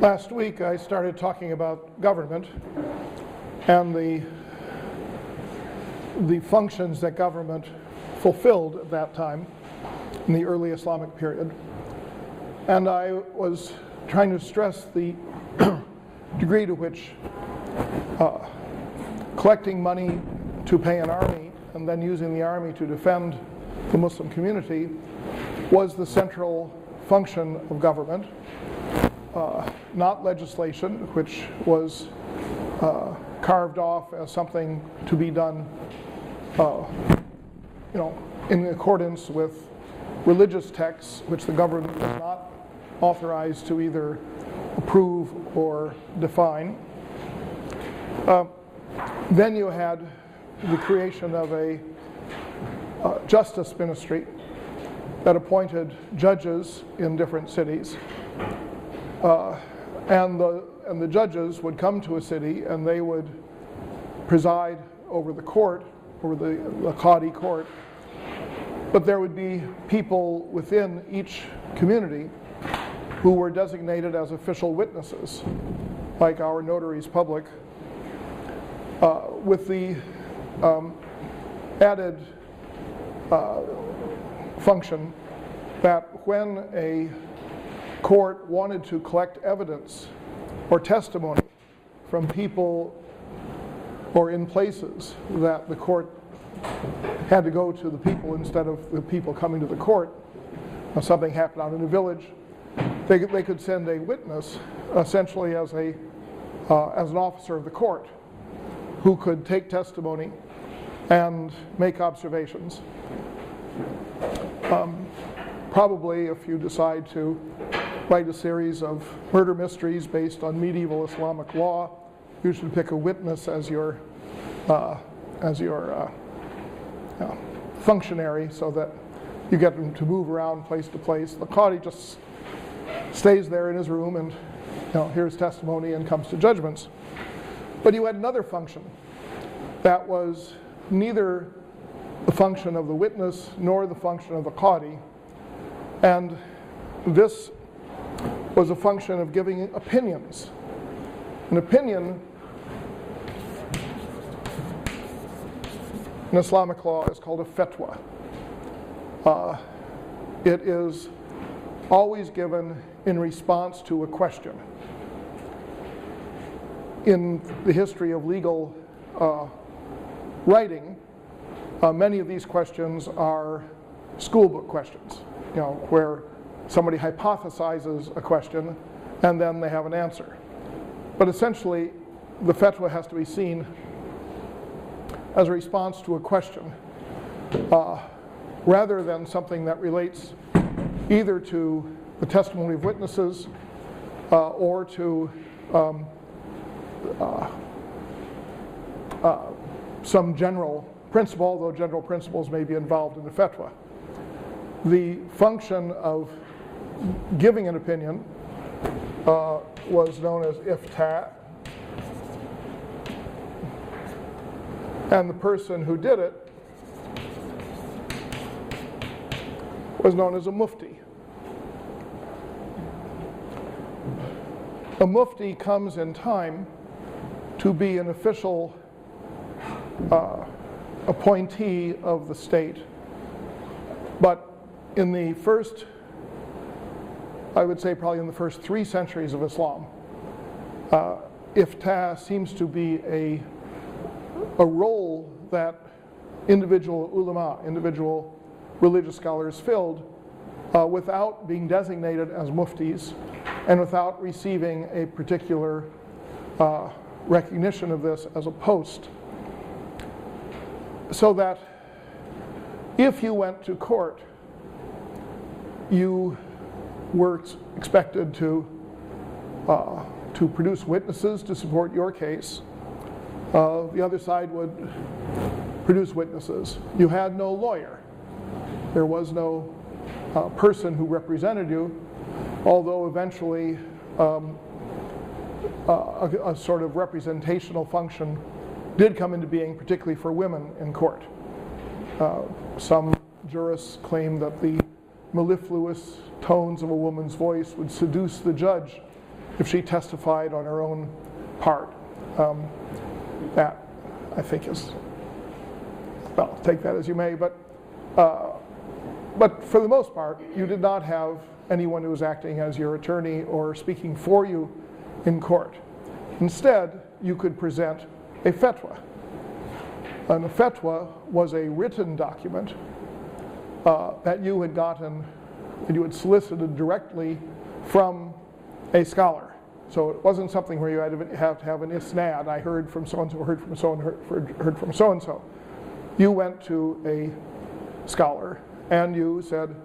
Last week I started talking about government and the functions that government fulfilled at that time in the early Islamic period. And I was trying to stress the degree to which collecting money to pay an army and then using the army to defend the Muslim community was the central function of government. Not legislation, which was carved off as something to be done, in accordance with religious texts, which the government was not authorized to either approve or define. Then you had the creation of a justice ministry that appointed judges in different cities. And the judges would come to a city and they would preside over the court, over the qadi court. But there would be people within each community who were designated as official witnesses, like our notaries public, with the added function that when a court wanted to collect evidence or testimony from people or in places that the court had to go to the people instead of the people coming to the court. If something happened out in a village, they could send a witness essentially as an officer of the court who could take testimony and make observations. Probably if you decide to write a series of murder mysteries based on medieval Islamic law, you should pick a witness as your functionary so that you get them to move around place to place. The qadi just stays there in his room and hears testimony and comes to judgments. But you had another function that was neither the function of the witness nor the function of the qadi, and this was a function of giving opinions. An opinion in Islamic law is called a fatwa. It is always given in response to a question. In the history of legal writing, many of these questions are schoolbook questions, where somebody hypothesizes a question and then they have an answer. But essentially, the fatwa has to be seen as a response to a question rather than something that relates either to the testimony of witnesses or to some general principle, although general principles may be involved in the fatwa. The function of giving an opinion was known as iftah, and the person who did it was known as a mufti. A mufti comes in time to be an official appointee of the state, but in the first, I would say probably in the first 3 centuries of Islam, iftah seems to be a role that individual ulama, individual religious scholars filled without being designated as muftis and without receiving a particular recognition of this as a post. So that if you went to court, you were expected to produce witnesses to support your case. The other side would produce witnesses. You had no lawyer. There was no person who represented you, although eventually a sort of representational function did come into being, particularly for women in court. Some jurists claim that the mellifluous tones of a woman's voice would seduce the judge if she testified on her own part. That, I think, is, well, take that as you may, but for the most part, you did not have anyone who was acting as your attorney or speaking for you in court. Instead, you could present a fatwa. And a fatwa was a written document that you had gotten, and you had solicited directly from a scholar. So it wasn't something where you had to have an isnad. I heard from so-and-so, heard from so-and-so, heard from so-and-so. You went to a scholar and you said,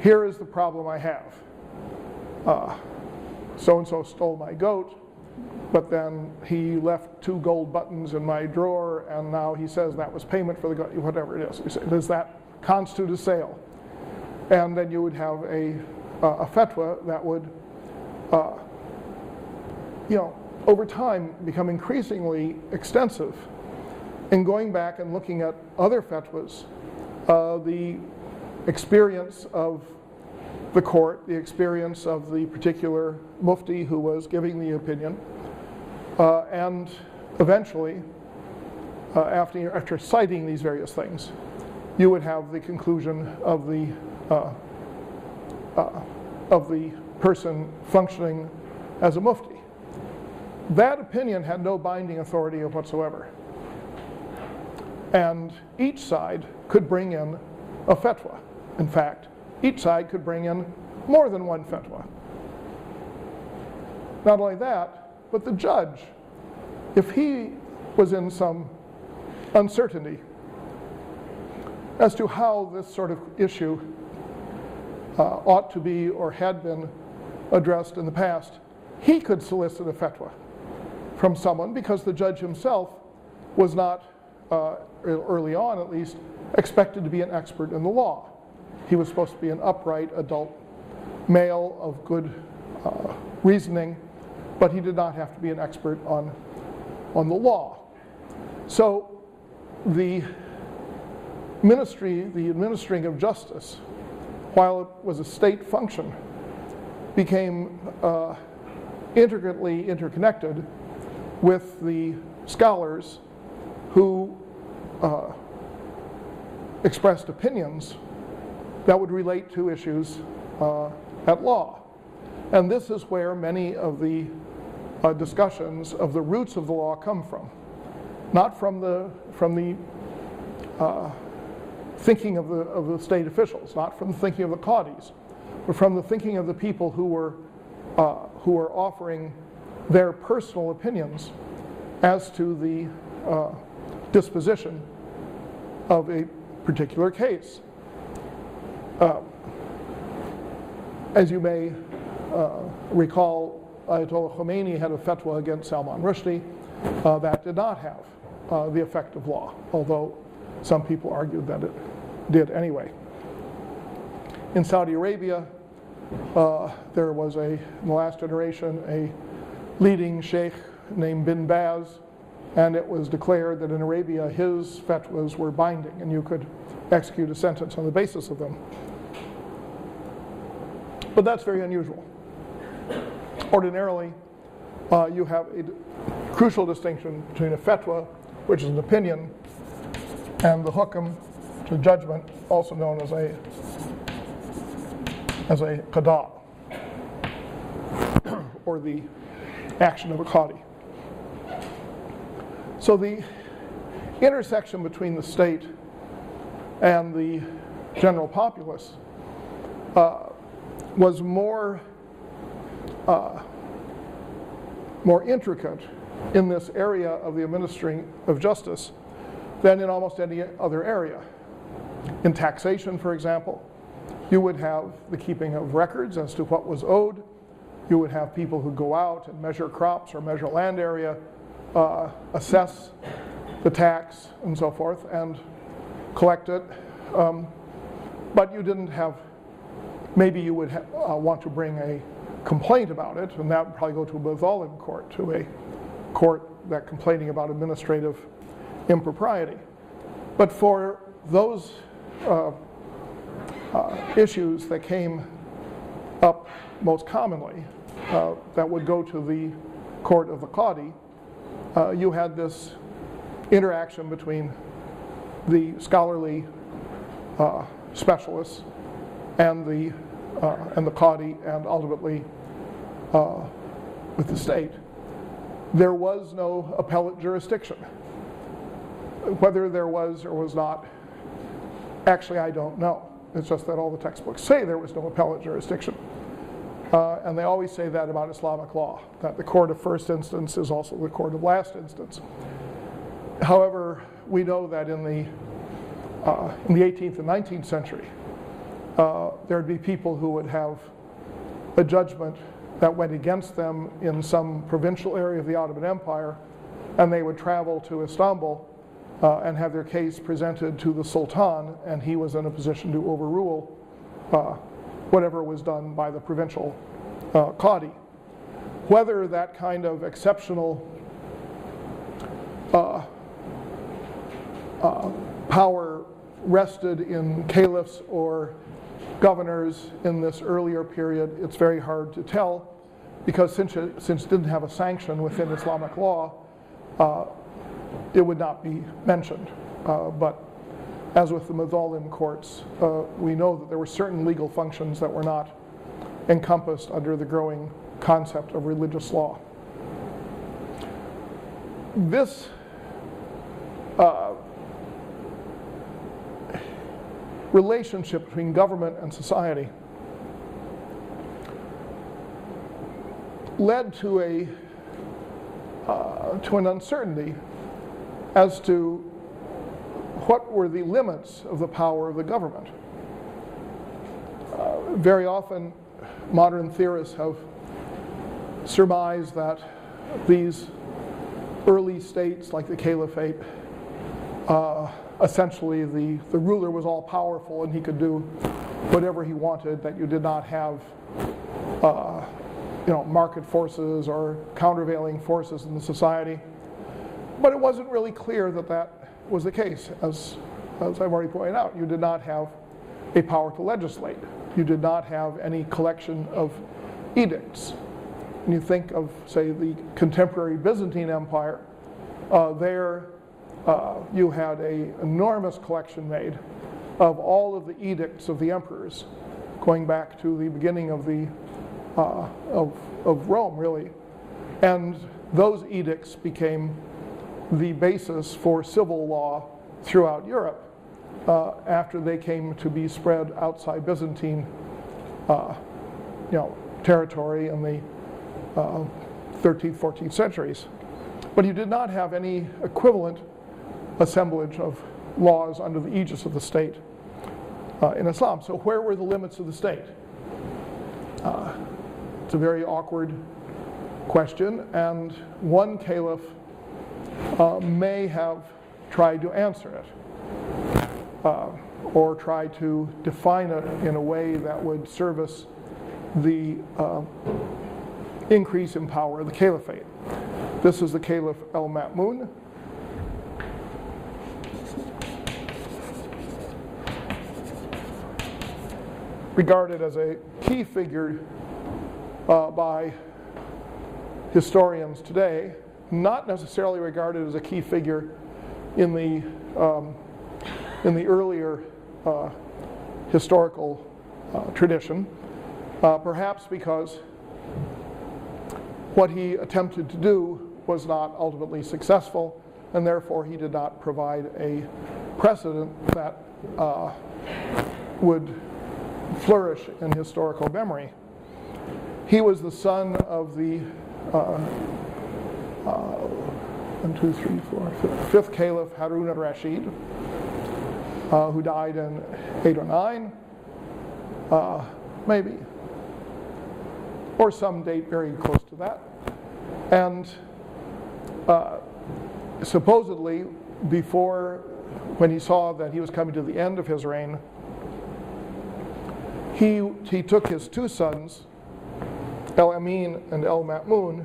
here is the problem I have. So-and-so stole my goat, but then he left 2 gold buttons in my drawer, and now he says that was payment for the goat, whatever it is. You say, does that constitute a sale? And then you would have a fatwa that would, over time become increasingly extensive in going back and looking at other fatwas, the experience of the court, the experience of the particular mufti who was giving the opinion, and eventually, after citing these various things, you would have the conclusion of the person functioning as a mufti. That opinion had no binding authority whatsoever. And each side could bring in a fatwa. In fact, each side could bring in more than one fatwa. Not only that, but the judge, if he was in some uncertainty as to how this sort of issue ought to be or had been addressed in the past, he could solicit a fatwa from someone, because the judge himself was not, early on at least, expected to be an expert in the law. He was supposed to be an upright adult male of good reasoning, but he did not have to be an expert on the law. So the ministry, the administering of justice, while it was a state function, became intricately interconnected with the scholars who expressed opinions that would relate to issues at law. And this is where many of the discussions of the roots of the law come from. Not from the thinking of the state officials, not from the thinking of the qadis, but from the thinking of the people who were offering their personal opinions as to the disposition of a particular case. As you may recall, Ayatollah Khomeini had a fatwa against Salman Rushdie that did not have the effect of law, although some people argued that it did anyway. In Saudi Arabia, there was in the last generation, a leading sheikh named Bin Baz, and it was declared that in Arabia his fatwas were binding and you could execute a sentence on the basis of them. But that's very unusual. Ordinarily, you have a crucial distinction between a fatwa, which is an opinion, and the hukm, the judgment, also known as a qada, or the action of a qadi. So the intersection between the state and the general populace was more intricate in this area of the administering of justice than in almost any other area. In taxation, for example, you would have the keeping of records as to what was owed. You would have people who go out and measure crops or measure land area, assess the tax and so forth, and collect it. But you didn't have, maybe you would want to bring a complaint about it, and that would probably go to a Bazalim court, to a court that complaining about administrative impropriety. But for those issues that came up most commonly, that would go to the court of the Qadi, you had this interaction between the scholarly specialists and the Qadi, and ultimately with the state. There was no appellate jurisdiction. Whether there was or was not, actually I don't know. It's just that all the textbooks say there was no appellate jurisdiction. And they always say that about Islamic law, that the court of first instance is also the court of last instance. However, we know that in the 18th and 19th century, there'd be people who would have a judgment that went against them in some provincial area of the Ottoman Empire, and they would travel to Istanbul and have their case presented to the Sultan, and he was in a position to overrule whatever was done by the provincial Qadi. Whether that kind of exceptional power rested in caliphs or governors in this earlier period, it's very hard to tell, because since it didn't have a sanction within Islamic law, it would not be mentioned. But as with the Madhalim courts, we know that there were certain legal functions that were not encompassed under the growing concept of religious law. This relationship between government and society led to an uncertainty as to what were the limits of the power of the government. Very often, modern theorists have surmised that these early states, like the caliphate, essentially the ruler was all powerful and he could do whatever he wanted, that you did not have market forces or countervailing forces in the society. But it wasn't really clear that that was the case. As I've already pointed out, you did not have a power to legislate. You did not have any collection of edicts. When you think of, say, the contemporary Byzantine Empire, you had an enormous collection made of all of the edicts of the emperors, going back to the beginning of of Rome, really. And those edicts became the basis for civil law throughout Europe after they came to be spread outside Byzantine territory in the 13th, 14th centuries. But you did not have any equivalent assemblage of laws under the aegis of the state in Islam. So where were the limits of the state? It's a very awkward question, and one caliph may have tried to answer it, or try to define it in a way that would service the increase in power of the caliphate. This is the Caliph al-Ma'mun. Regarded as a key figure by historians today, not necessarily regarded as a key figure in the earlier historical tradition, perhaps because what he attempted to do was not ultimately successful, and therefore he did not provide a precedent that would flourish in historical memory. He was the son of the fifth Caliph Harun al-Rashid, who died in 809, maybe, or some date very close to that. And supposedly, when he saw that he was coming to the end of his reign, he took his two sons, al-Amin and al-Ma'mun,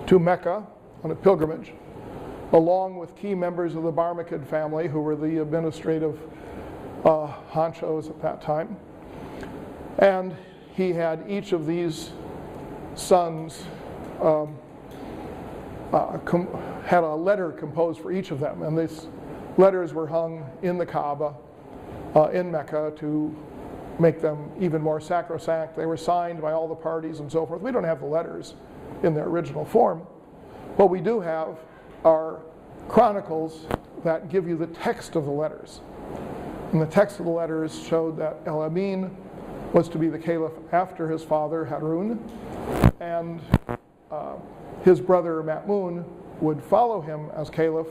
to Mecca on a pilgrimage, along with key members of the Barmakid family, who were the administrative honchos at that time. And he had each of these sons had a letter composed for each of them, and these letters were hung in the Kaaba in Mecca to make them even more sacrosanct. They were signed by all the parties and so forth. We don't have the letters in their original form. What we do have are chronicles that give you the text of the letters. And the text of the letters showed that Al-Amin was to be the caliph after his father Harun, and his brother Ma'mun would follow him as caliph,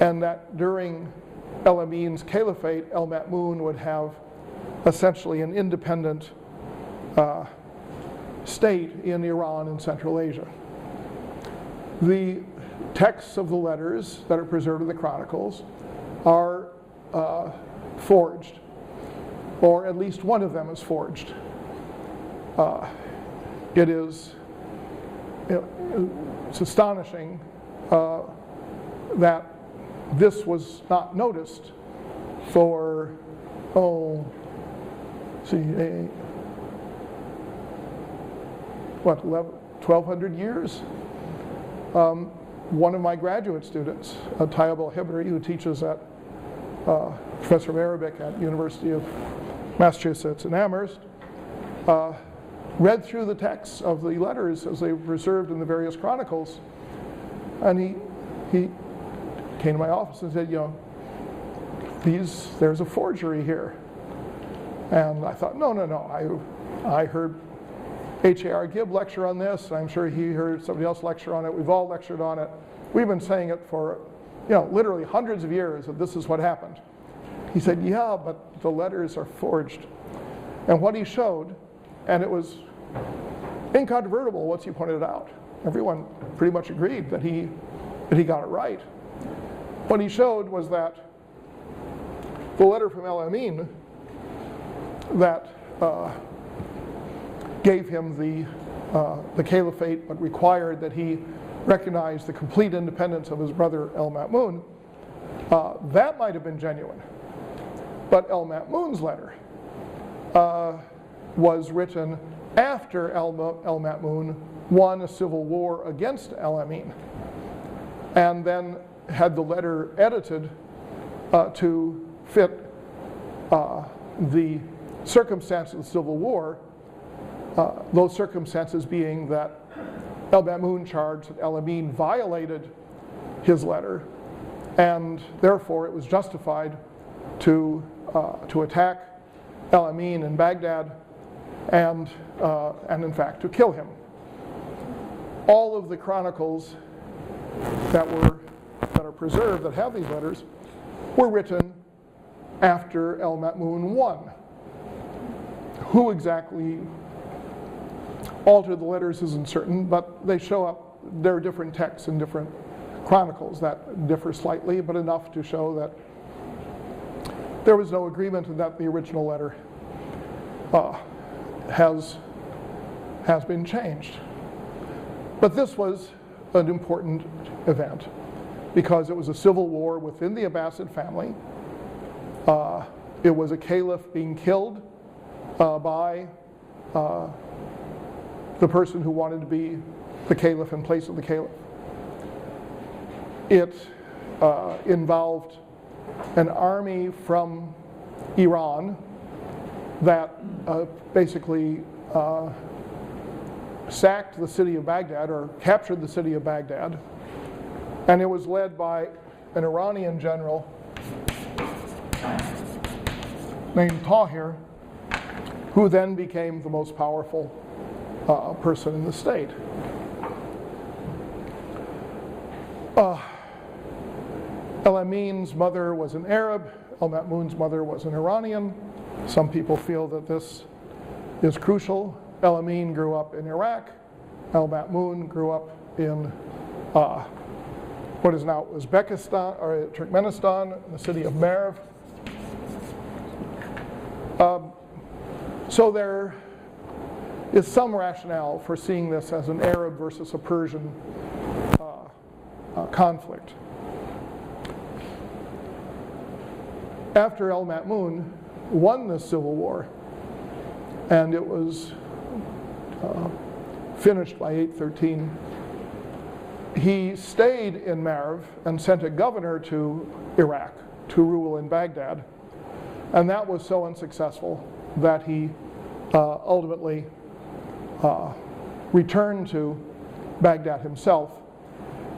and that during Al-Amin's caliphate, Al-Ma'mun would have essentially an independent state in Iran and Central Asia. The texts of the letters that are preserved in the chronicles are forged, or at least one of them is forged. It's astonishing that this was not noticed for, 1,200 years? One of my graduate students, Tayyab al-Hibri, who teaches at professor of Arabic at University of Massachusetts in Amherst, read through the texts of the letters as they were preserved in the various chronicles, and he came to my office and said, there's a forgery here. And I thought, no, I heard H.A.R. Gibb lecture on this, and I'm sure he heard somebody else lecture on it. We've all lectured on it. We've been saying it for, literally hundreds of years that this is what happened. He said, yeah, but the letters are forged. And what he showed, and it was incontrovertible once he pointed it out. Everyone pretty much agreed that he got it right. What he showed was that the letter from Al-Amin that gave him the caliphate, but required that he recognize the complete independence of his brother Al-Ma'mun, that might have been genuine. But Al-Ma'mun's letter was written after Al-Ma'mun won a civil war against Al-Amin, and then had the letter edited to fit the circumstances of the civil war, those circumstances being that Al-Ma'mun charged that Al-Amin violated his letter, and therefore it was justified to attack Al-Amin in Baghdad and in fact to kill him. All of the chronicles that are preserved that have these letters were written after Al-Ma'mun won. Who exactly altered the letters isn't certain, but they show up. There are different texts in different chronicles that differ slightly, but enough to show that there was no agreement and that the original letter has been changed. But this was an important event because it was a civil war within the Abbasid family. It was a caliph being killed by the person who wanted to be the caliph in place of the caliph. It involved an army from Iran that basically sacked the city of Baghdad, or captured the city of Baghdad, and it was led by an Iranian general named Tahir, who then became the most powerful person in the state. Al-Amin's mother was an Arab, Al-Ma'mun's mother was an Iranian. Some people feel that this is crucial. Al-Amin grew up in Iraq. Al-Ma'mun grew up in what is now Uzbekistan, or Turkmenistan, in the city of Merv. So there is some rationale for seeing this as an Arab versus a Persian conflict. after al-Ma'mun won the civil war, and it was finished by 813, he stayed in Marv and sent a governor to Iraq to rule in Baghdad, and that was so unsuccessful that he ultimately returned to Baghdad himself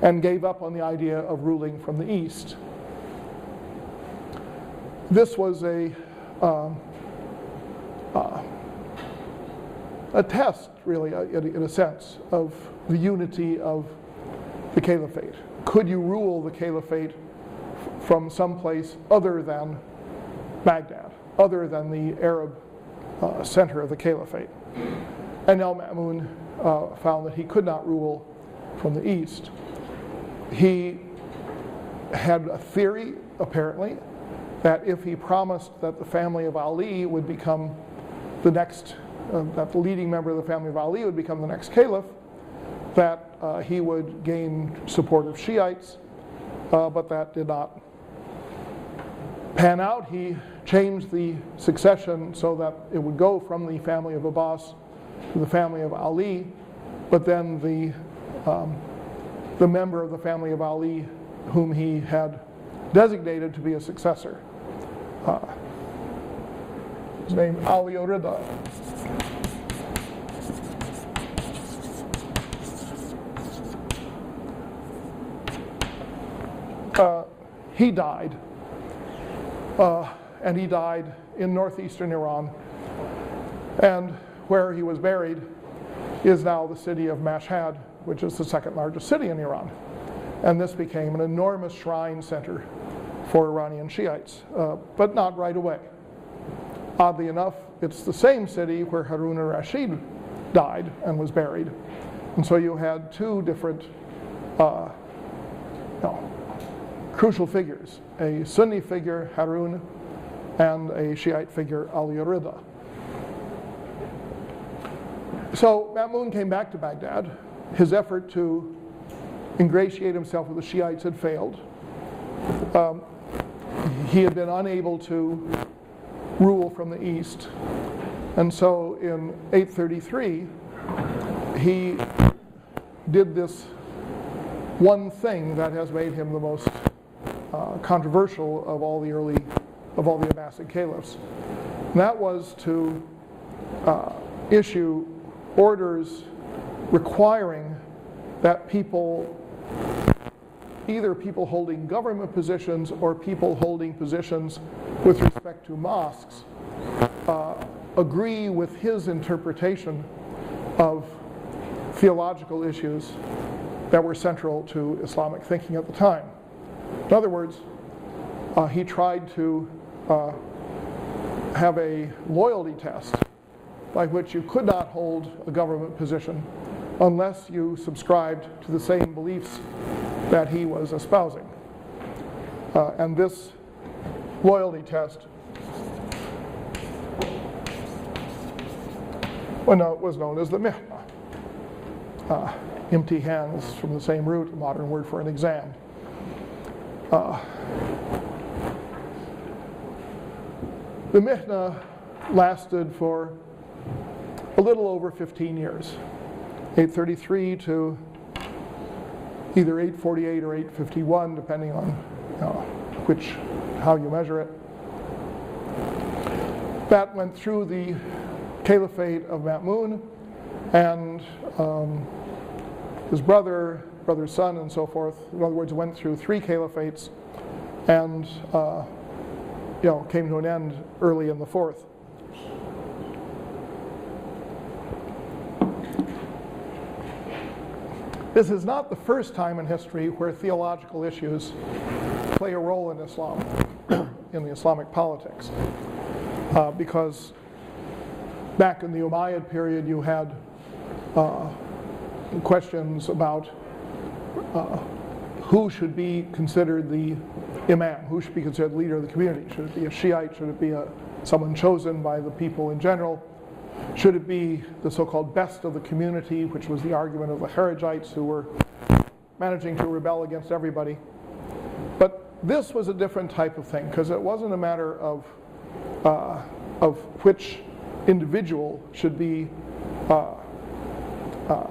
and gave up on the idea of ruling from the east. This was a test, really, in a sense, of the unity of the caliphate. Could you rule the caliphate from someplace other than Baghdad, other than the Arab center of the caliphate? And al-Ma'mun found that he could not rule from the east. He had a theory, apparently, that if he promised that the family of Ali would become the next, that the leading member of the family of Ali would become the next caliph, that he would gain support of Shiites, but that did not pan out. He changed the succession so that it would go from the family of Abbas to the family of Ali, but then the member of the family of Ali whom he had designated to be a successor, his name Ali Rida. He died, and he died in northeastern Iran, and where he was buried is now the city of Mashhad, which is the second largest city in Iran. And this became an enormous shrine center for Iranian Shiites, but not right away. Oddly enough, it's the same city where Harun al-Rashid died and was buried. And so you had two different crucial figures, a Sunni figure, Harun, and a Shiite figure, Ali Rida. So Ma'mun came back to Baghdad. His effort to ingratiate himself with the Shiites had failed. He had been unable to rule from the east. And so in 833, he did this one thing that has made him the most controversial of all the Abbasid caliphs. And that was to issue orders requiring that people, either people holding government positions or people holding positions with respect to mosques, agree with his interpretation of theological issues that were central to Islamic thinking at the time. In other words, he tried to have a loyalty test by which you could not hold a government position unless you subscribed to the same beliefs that he was espousing. And this loyalty test was known as the Mihna. Imtihans from the same root, a modern word for an exam. The Mihna lasted for a little over 15 years, 833 to either 848 or 851, depending on how you measure it. That went through the caliphate of Ma'mun, and his brother's son, and so forth. In other words, went through three caliphates, and came to an end early in the fourth. This is not the first time in history where theological issues play a role in Islam, in the Islamic politics, because back in the Umayyad period you had questions about who should be considered the imam, who should be considered the leader of the community. Should it be a Shiite? Should it be someone chosen by the people in general? Should it be the so-called best of the community, which was the argument of the Kharijites who were managing to rebel against everybody? But this was a different type of thing, because it wasn't a matter of which individual should be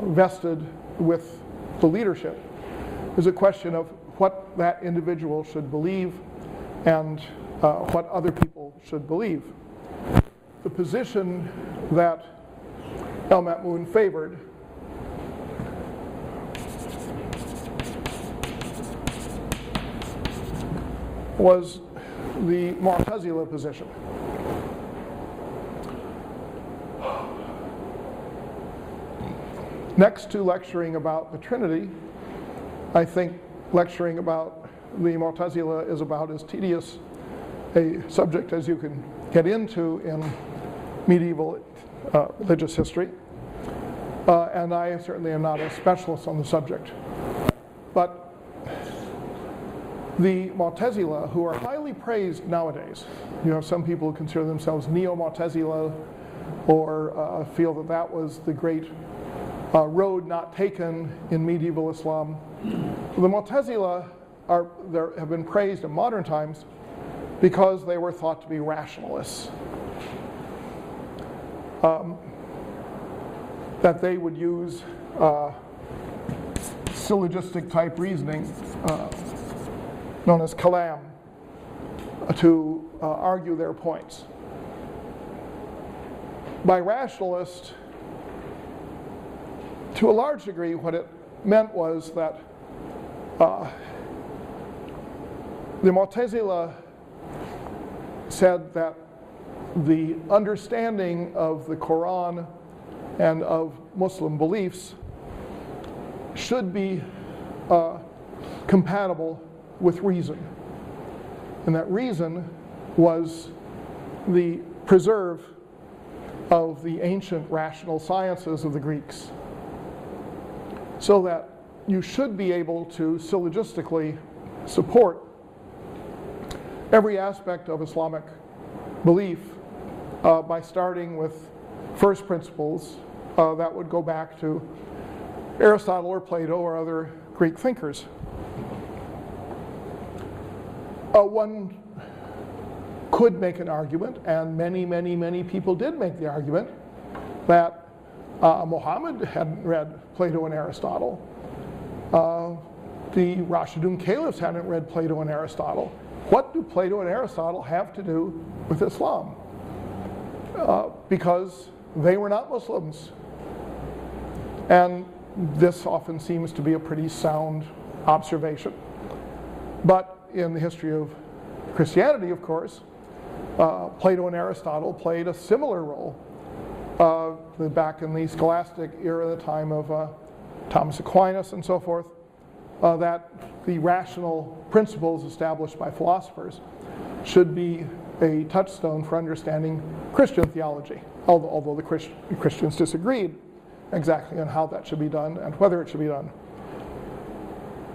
vested with the leadership. It was a question of what that individual should believe and what other people should believe. The position that al-Ma'mun favored was the Mu'tazila position. Next to lecturing about the Trinity, I think lecturing about the Mu'tazila is about as tedious a subject as you can get into in medieval religious history. And I certainly am not a specialist on the subject. But the Mu'tazila, who are highly praised nowadays, you have some people who consider themselves neo-Mu'tazila or feel that that was the great road not taken in medieval Islam. The Mu'tazila have been praised in modern times because they were thought to be rationalists. That they would use syllogistic type reasoning known as kalam to argue their points. By rationalist, to a large degree, what it meant was that the Mu'tazila said that the understanding of the Quran and of Muslim beliefs should be compatible with reason. And that reason was the preserve of the ancient rational sciences of the Greeks. So that you should be able to syllogistically support every aspect of Islamic belief by starting with first principles that would go back to Aristotle or Plato or other Greek thinkers. One could make an argument, and many people did make the argument, that Muhammad hadn't read Plato and Aristotle. The Rashidun Caliphs hadn't read Plato and Aristotle. What do Plato and Aristotle have to do with Islam? Because they were not Muslims. And this often seems to be a pretty sound observation. But in the history of Christianity, of course, Plato and Aristotle played a similar role back in the scholastic era, the time of Thomas Aquinas and so forth, that the rational principles established by philosophers should be a touchstone for understanding Christian theology, although the Christians disagreed exactly on how that should be done and whether it should be done.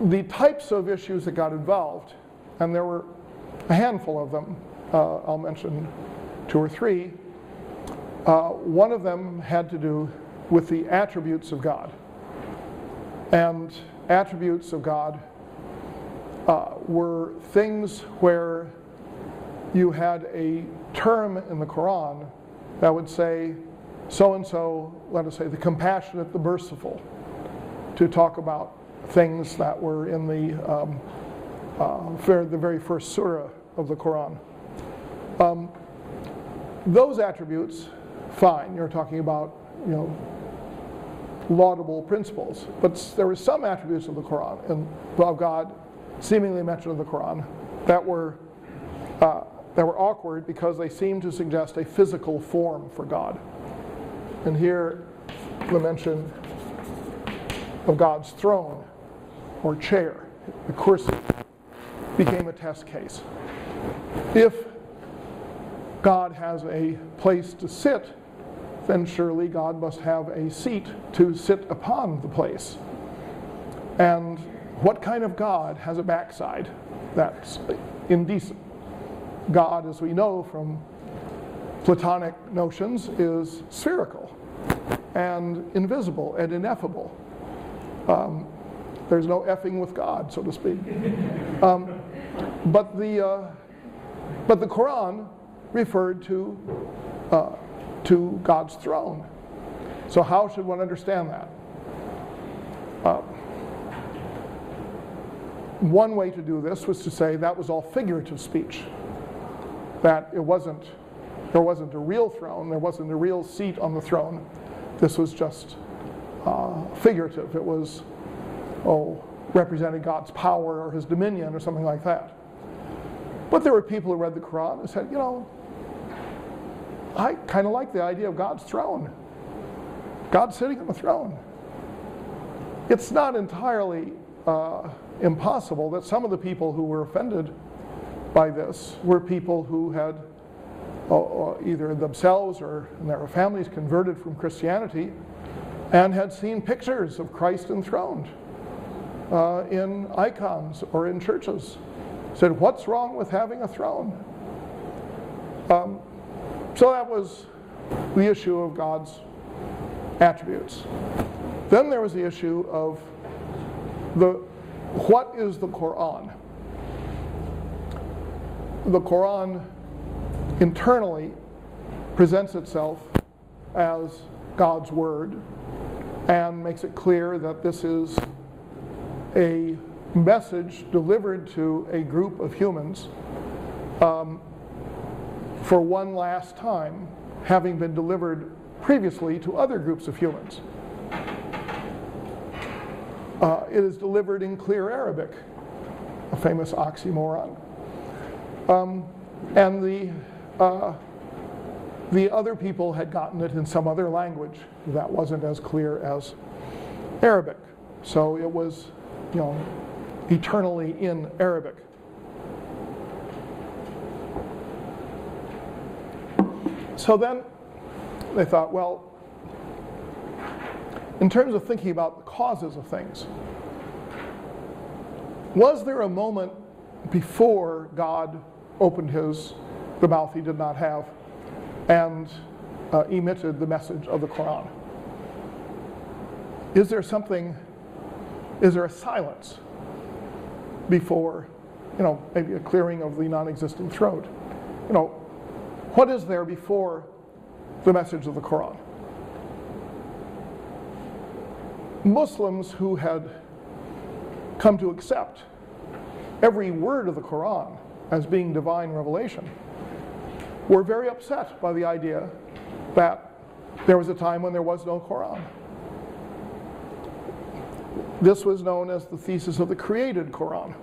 The types of issues that got involved, and there were a handful of them, I'll mention 2 or 3. One of them had to do with the attributes of God. And attributes of God were things where you had a term in the Quran that would say, so-and-so, let us say, the compassionate, the merciful, to talk about things that were in the very first surah of the Quran. Those attributes, fine, you're talking about, laudable principles. But there were some attributes of the Quran and of God, seemingly mentioned in the Quran, that were awkward because they seemed to suggest a physical form for God. And here, the mention of God's throne or chair, the kursi, became a test case. If God has a place to sit, then surely God must have a seat to sit upon the place. And what kind of God has a backside? That's indecent. God, as we know from Platonic notions, is spherical and invisible and ineffable. There's no effing with God, so to speak. But the Quran referred to God's throne. So how should one understand that? One way to do this was to say that was all figurative speech. That there wasn't a real throne, there wasn't a real seat on the throne. This was just figurative. It was, representing God's power or his dominion or something like that. But there were people who read the Quran and said, I kind of like the idea of God's throne. God sitting on the throne. It's not entirely impossible that some of the people who were offended by this were people who had either themselves or their families converted from Christianity and had seen pictures of Christ enthroned in icons or in churches. Said, what's wrong with having a throne? So that was the issue of God's attributes. Then there was the issue of what is the Quran? The Quran internally presents itself as God's word and makes it clear that this is a message delivered to a group of humans for one last time, having been delivered previously to other groups of humans. It is delivered in clear Arabic, a famous oxymoron. And the other people had gotten it in some other language that wasn't as clear as Arabic. So it was, eternally in Arabic. So then they thought, well, in terms of thinking about the causes of things, was there a moment before God opened the mouth he did not have and emitted the message of the Quran? Is there a silence before, maybe a clearing of the non-existent throat? What is there before the message of the Quran? Muslims who had come to accept every word of the Quran as being divine revelation were very upset by the idea that there was a time when there was no Quran. This was known as the thesis of the created Quran,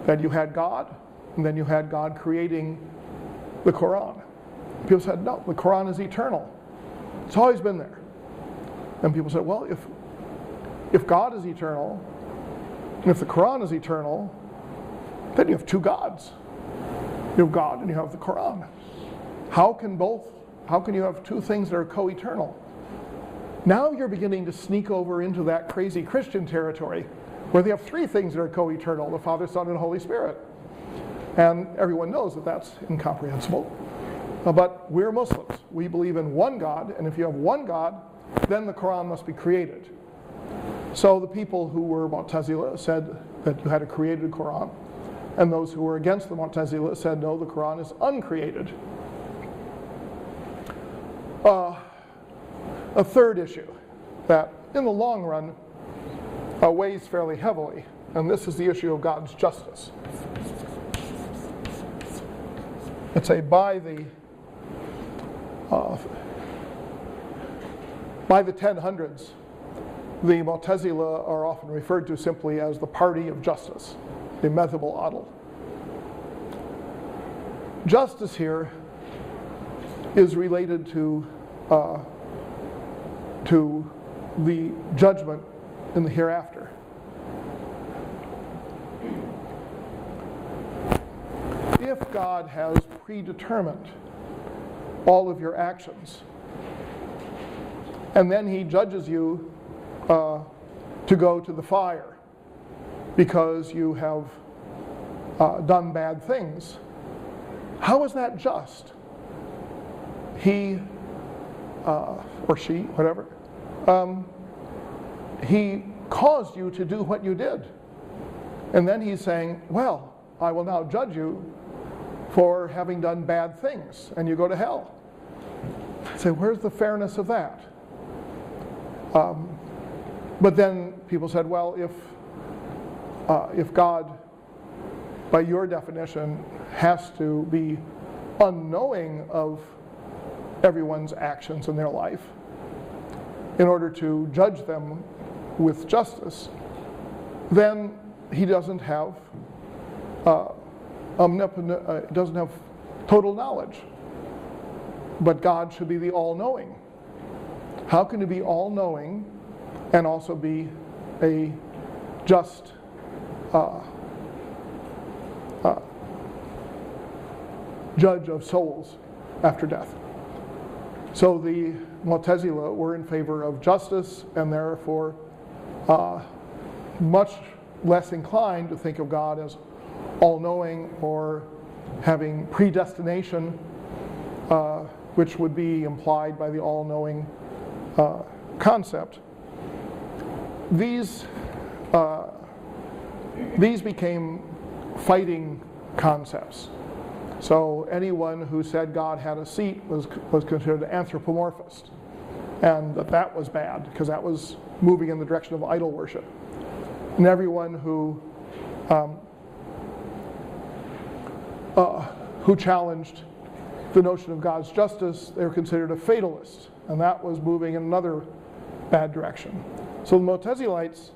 that you had God, and then you had God creating the Quran. People said, no, the Quran is eternal. It's always been there. And people said, well, if God is eternal, and if the Quran is eternal, then you have two gods. You have God and you have the Quran. How can you have two things that are co-eternal? Now you're beginning to sneak over into that crazy Christian territory where they have three things that are co-eternal, the Father, Son, and Holy Spirit. And everyone knows that that's incomprehensible. But we're Muslims. We believe in one God, and if you have one God, then the Quran must be created. So the people who were Mu'tazila said that you had a created Quran, and those who were against the Mu'tazila said, no, the Quran is uncreated. A third issue that, in the long run, weighs fairly heavily, and this is the issue of God's justice. It's by the 1000s, the Mu'tazila are often referred to simply as the party of justice, the Madhhabul Adl. Justice here is related to the judgment in the hereafter. If God has predetermined all of your actions, and then he judges you to go to the fire because you have done bad things, how is that just? He, or she, whatever, he caused you to do what you did. And then he's saying, well, I will now judge you for having done bad things, and you go to hell. So where's the fairness of that? But then people said, well, if God, by your definition, has to be unknowing of everyone's actions in their life in order to judge them with justice, then he doesn't have doesn't have total knowledge. But God should be the all-knowing. How can he be all-knowing and also be a just judge of souls after death? So the Mu'tazila were in favor of justice, and therefore much less inclined to think of God as all-knowing or having predestination, which would be implied by the all-knowing concept. These became fighting concepts. So anyone who said God had a seat was considered an anthropomorphist, and that was bad because that was moving in the direction of idol worship. And everyone who challenged the notion of God's justice, they were considered a fatalist, and that was moving in another bad direction. So the Mu'tazilites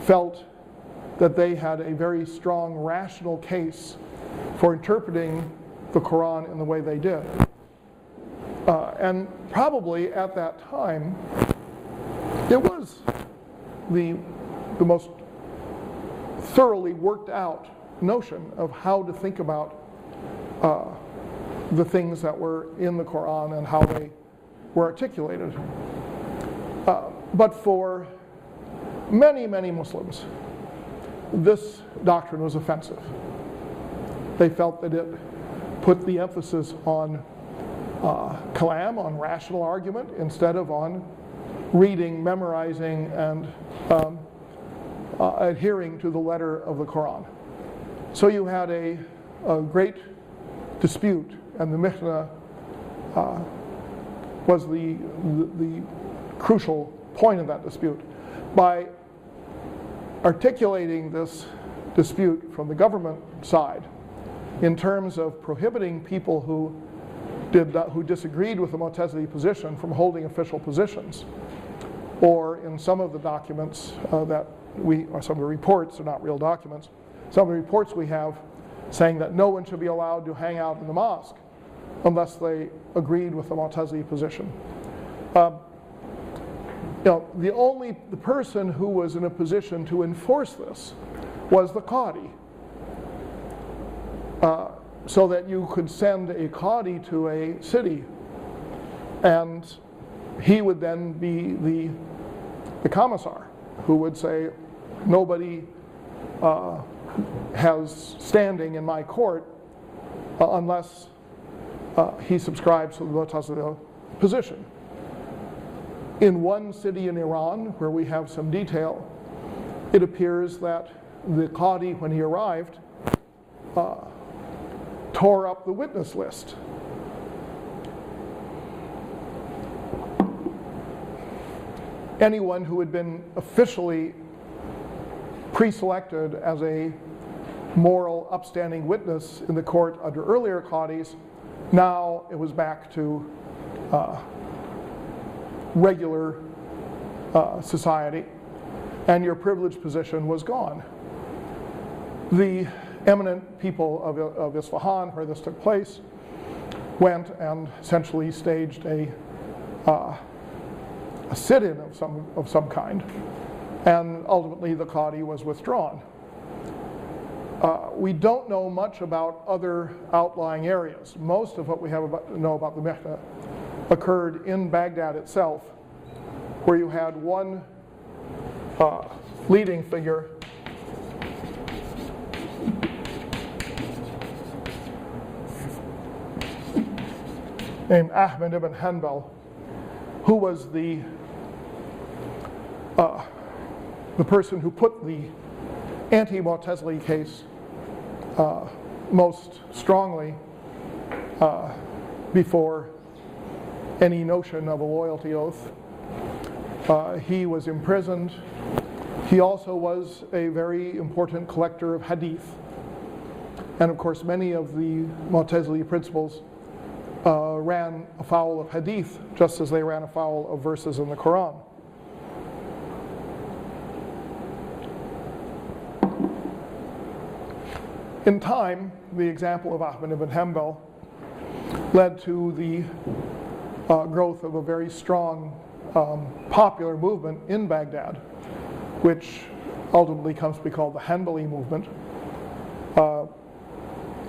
felt that they had a very strong rational case for interpreting the Quran in the way they did. And probably at that time, it was the most thoroughly worked out notion of how to think about the things that were in the Quran and how they were articulated. But for many, many Muslims, this doctrine was offensive. They felt that it put the emphasis on kalam, on rational argument, instead of on reading, memorizing, and adhering to the letter of the Quran. So you had a great dispute, and the Mihna was the crucial point of that dispute. By articulating this dispute from the government side in terms of prohibiting people who disagreed with the Mu'tazili position from holding official positions, or in some of the documents or some of the reports, they're not real documents, some of the reports we have saying that no one should be allowed to hang out in the mosque unless they agreed with the Mu'tazili position. The person who was in a position to enforce this was the Qadi. So that you could send a Qadi to a city, and he would then be the commissar who would say, nobody has standing in my court unless he subscribes to the Mu'tazila position. In one city in Iran, where we have some detail, it appears that the Qadi, when he arrived, tore up the witness list. Anyone who had been officially pre-selected as a moral, upstanding witness in the court under earlier Qadis, now it was back to regular society, and your privileged position was gone. The eminent people of Isfahan, where this took place, went and essentially staged a sit-in of some kind, and ultimately the Qadi was withdrawn. We don't know much about other outlying areas. Most of what we know about the Mihna occurred in Baghdad itself, where you had one leading figure named Ahmed ibn Hanbali, who was the person who put the anti-Mu'tazili case most strongly before any notion of a loyalty oath. He was imprisoned. He also was a very important collector of hadith. And of course, many of the Mu'tazili principles ran afoul of hadith, just as they ran afoul of verses in the Quran. In time, the example of Ahmad ibn Hanbal led to the growth of a very strong popular movement in Baghdad, which ultimately comes to be called the Hanbali movement.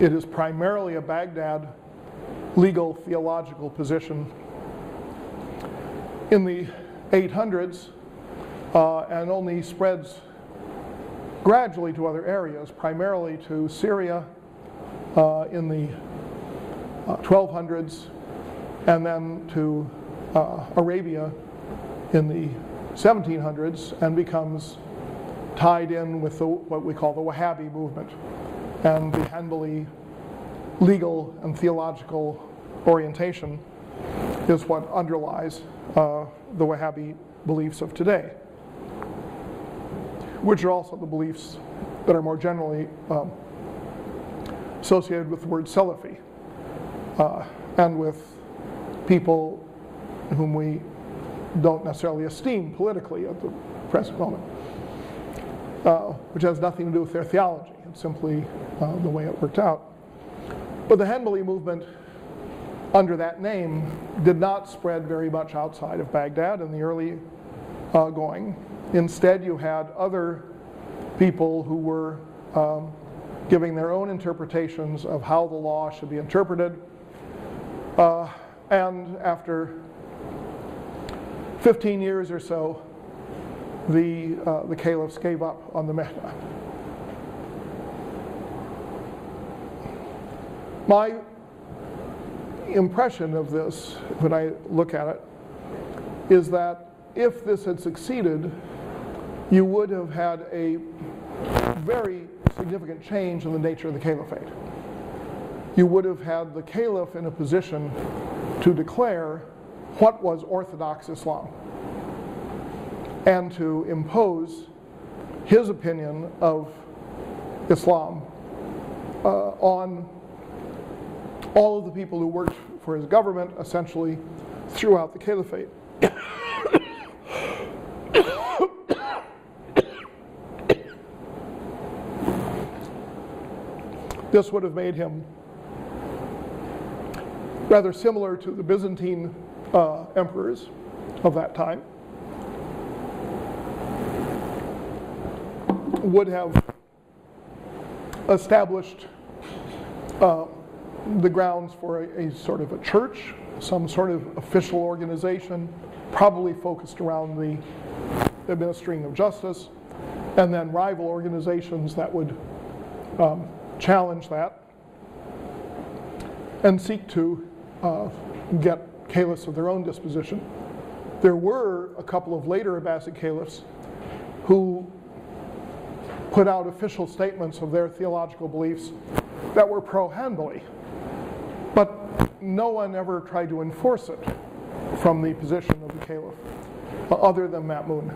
It is primarily a Baghdad legal theological position in the 800s and only spreads gradually to other areas, primarily to Syria in the 1200s, and then to Arabia in the 1700s, and becomes tied in with what we call the Wahhabi movement. And the Hanbali legal and theological orientation is what underlies the Wahhabi beliefs of today, which are also the beliefs that are more generally associated with the word Salafi, and with people whom we don't necessarily esteem politically at the present moment, which has nothing to do with their theology. It's simply the way it worked out. But the Hanbali movement, under that name, did not spread very much outside of Baghdad in the early going. Instead, you had other people who were giving their own interpretations of how the law should be interpreted. And after 15 years or so, the caliphs gave up on the Mihna. My impression of this, when I look at it, is that if this had succeeded, you would have had a very significant change in the nature of the caliphate. You would have had the caliph in a position to declare what was Orthodox Islam and to impose his opinion of Islam on all of the people who worked for his government, essentially throughout the caliphate. This would have made him rather similar to the Byzantine emperors of that time. Would have established the grounds for a sort of a church, some sort of official organization, probably focused around the administering of justice, and then rival organizations that would challenge that and seek to get caliphs of their own disposition. There were a couple of later Abbasid caliphs who put out official statements of their theological beliefs that were pro-Hanbali, but no one ever tried to enforce it from the position of the caliph, other than Ma'mun.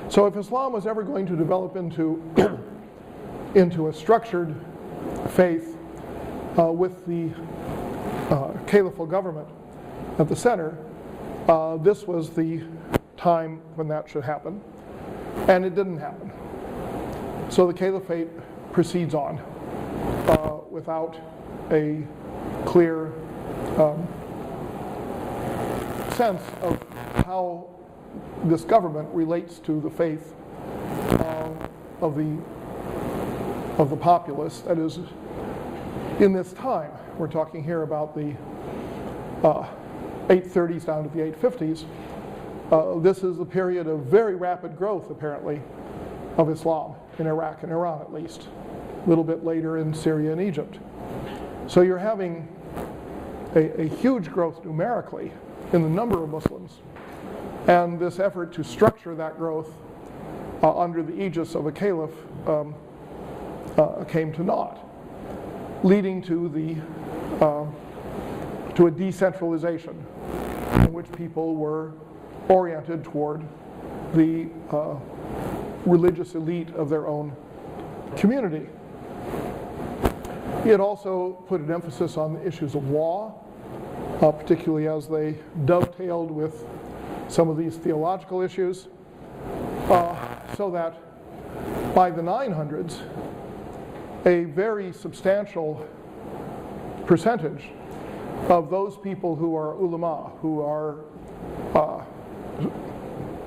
So if Islam was ever going to develop into a structured faith with the caliphal government at the center, this was the time when that should happen, and it didn't happen. So the caliphate proceeds on without a clear sense of how this government relates to the faith of the populace. That is, in this time, we're talking here about the 830s down to the 850s. This is a period of very rapid growth, apparently, of Islam in Iraq and Iran, at least. A little bit later in Syria and Egypt. So you're having a huge growth numerically in the number of Muslims, and this effort to structure that growth under the aegis of a caliph came to naught, leading to a decentralization in which people were oriented toward the religious elite of their own community. It also put an emphasis on the issues of law, particularly as they dovetailed with some of these theological issues, so that by the 900s, a very substantial percentage of those people who are ulama, who are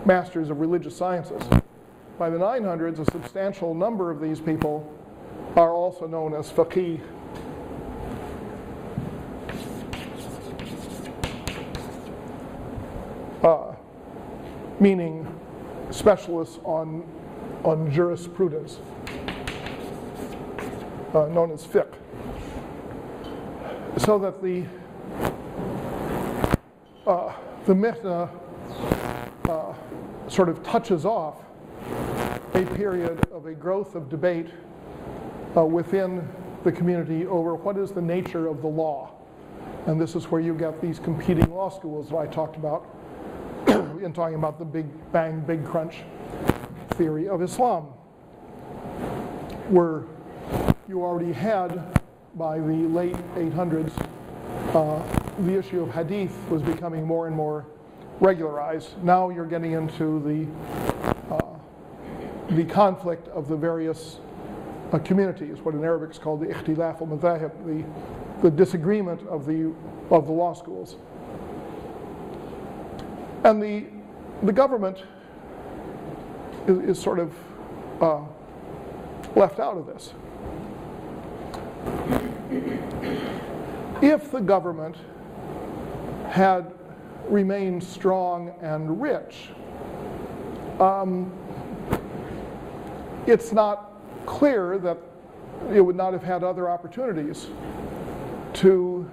masters of religious sciences, by the 900s, a substantial number of these people are also known as faqih. Meaning specialists on jurisprudence, known as fiqh. So that the Mihna sort of touches off a period of a growth of debate within the community over what is the nature of the law. And this is where you get these competing law schools that I talked about in talking about the Big Bang, Big Crunch theory of Islam, where you already had, by the late 800s, the issue of hadith was becoming more and more regularized. Now you're getting into the conflict of the various communities, what in Arabic is called the ikhtilaf al-madhahib, the disagreement of the law schools. And the government is sort of left out of this. If the government had remained strong and rich, it's not clear that it would not have had other opportunities to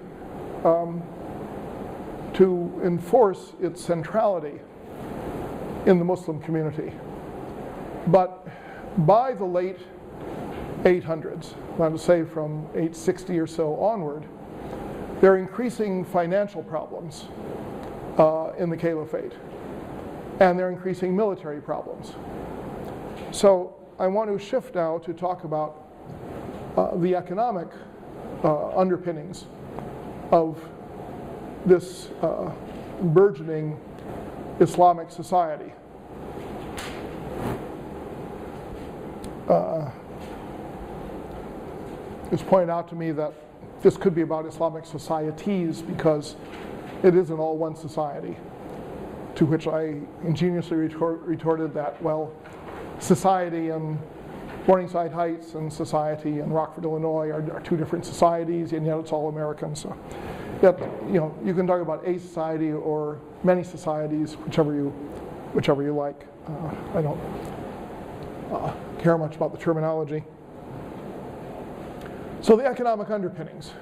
enforce its centrality in the Muslim community. But by the late 800s, I would say from 860 or so onward, there are increasing financial problems in the caliphate, and there are increasing military problems. So I want to shift now to talk about the economic underpinnings of this burgeoning Islamic society. It was pointed out to me that this could be about Islamic societies because it isn't all one society, to which I ingeniously retorted that, well, society in Morningside Heights and society in Rockford, Illinois are two different societies, and yet it's all American. So, yet, you can talk about a society or many societies, whichever you like. I don't care much about the terminology. So the economic underpinnings.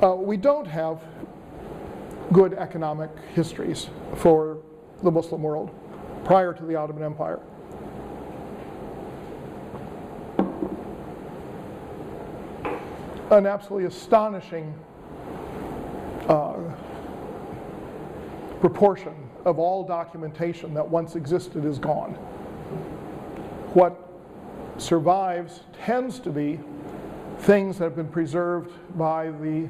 We don't have good economic histories for the Muslim world prior to the Ottoman Empire. An absolutely astonishing proportion of all documentation that once existed is gone. What survives tends to be things that have been preserved by the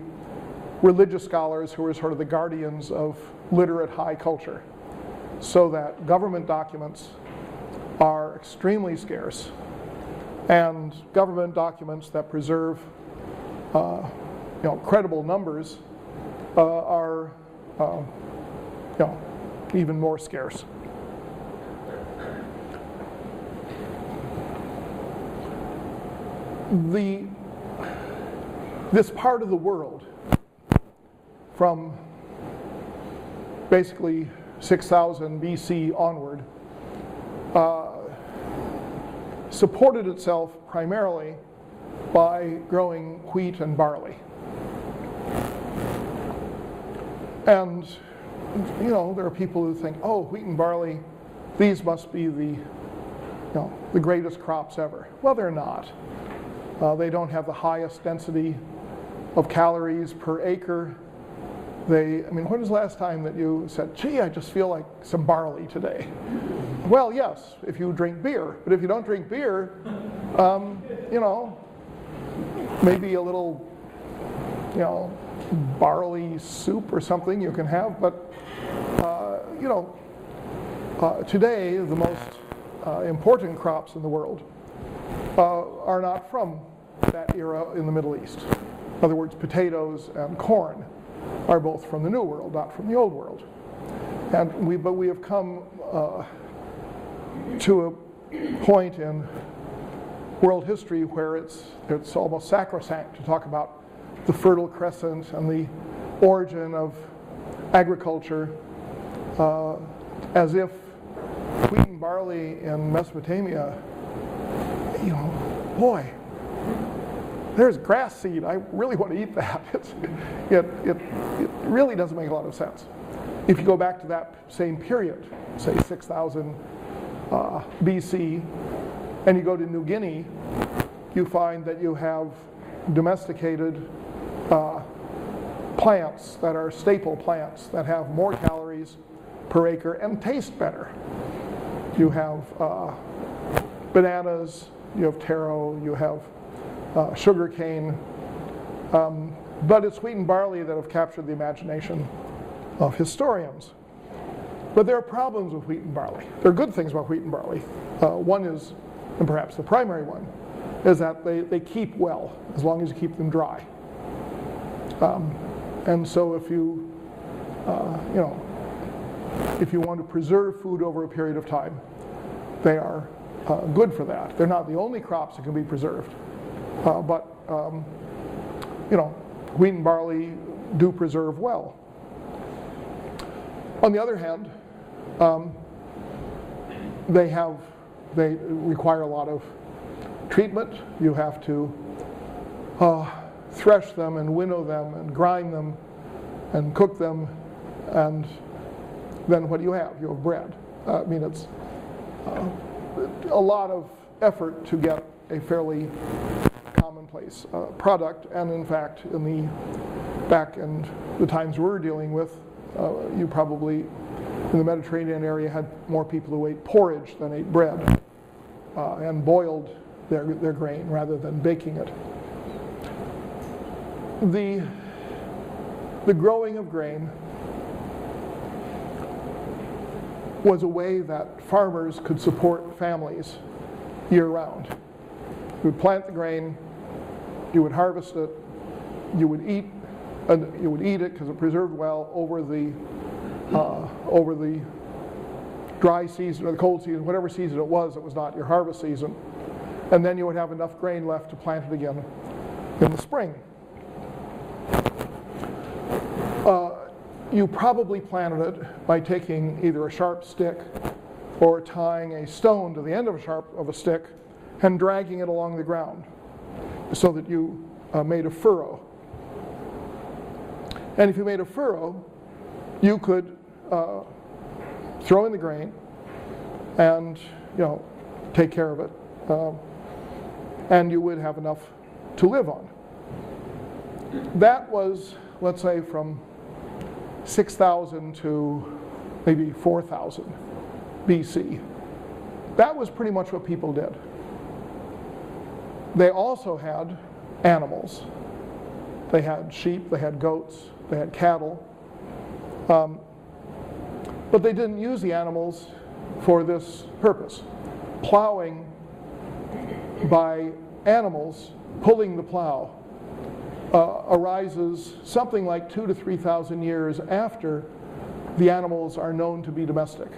religious scholars who are sort of the guardians of literate high culture, so that government documents are extremely scarce, and government documents that preserve credible numbers are even more scarce. This part of the world, from basically 6000 BC onward, supported itself primarily by growing wheat and barley. And there are people who think, oh, wheat and barley, these must be the the greatest crops ever. Well, they're not. They don't have the highest density of calories per acre. When was the last time that you said, gee, I just feel like some barley today? Well, yes, if you drink beer. But if you don't drink beer, maybe a little, barley soup or something you can have. But, today, the most important crops in the world are not from that era in the Middle East. In other words, potatoes and corn are both from the New World, not from the Old World. But we have come to a point in world history where it's almost sacrosanct to talk about the Fertile Crescent and the origin of agriculture, as if wheat and barley in Mesopotamia, boy, there's grass seed. I really want to eat that. It really doesn't make a lot of sense. If you go back to that same period, say 6,000 BC, and you go to New Guinea, you find that you have domesticated plants that are staple plants that have more calories per acre and taste better. You have bananas, you have taro, you have sugar cane, but it's wheat and barley that have captured the imagination of historians. But there are problems with wheat and barley. There are good things about wheat and barley. One is, and perhaps the primary one, is that they keep well as long as you keep them dry. And so if you want to preserve food over a period of time, they are good for that. They're not the only crops that can be preserved. But wheat and barley do preserve well. On the other hand, they require a lot of treatment. You have to thresh them and winnow them and grind them and cook them, and then what do you have? You have bread. It's a lot of effort to get a fairly commonplace product, and in fact, back in the times we're dealing with, you probably in the Mediterranean area had more people who ate porridge than ate bread, and boiled their grain rather than baking it. The growing of grain was a way that farmers could support families year-round. You would plant the grain, you would harvest it, you would eat it because it preserved well over the dry season or the cold season, whatever season it was not your harvest season, and then you would have enough grain left to plant it again in the spring. You probably planted it by taking either a sharp stick or tying a stone to the end of a stick and dragging it along the ground so that you made a furrow. And if you made a furrow, you could throw in the grain and take care of it, and you would have enough to live on. That was, let's say, from 6,000 to maybe 4,000 BC. That was pretty much what people did. They also had animals. They had sheep, they had goats, they had cattle. But they didn't use the animals for this purpose. Plowing by animals, pulling the plow, arises something like 2,000 to 3,000 years after the animals are known to be domestic.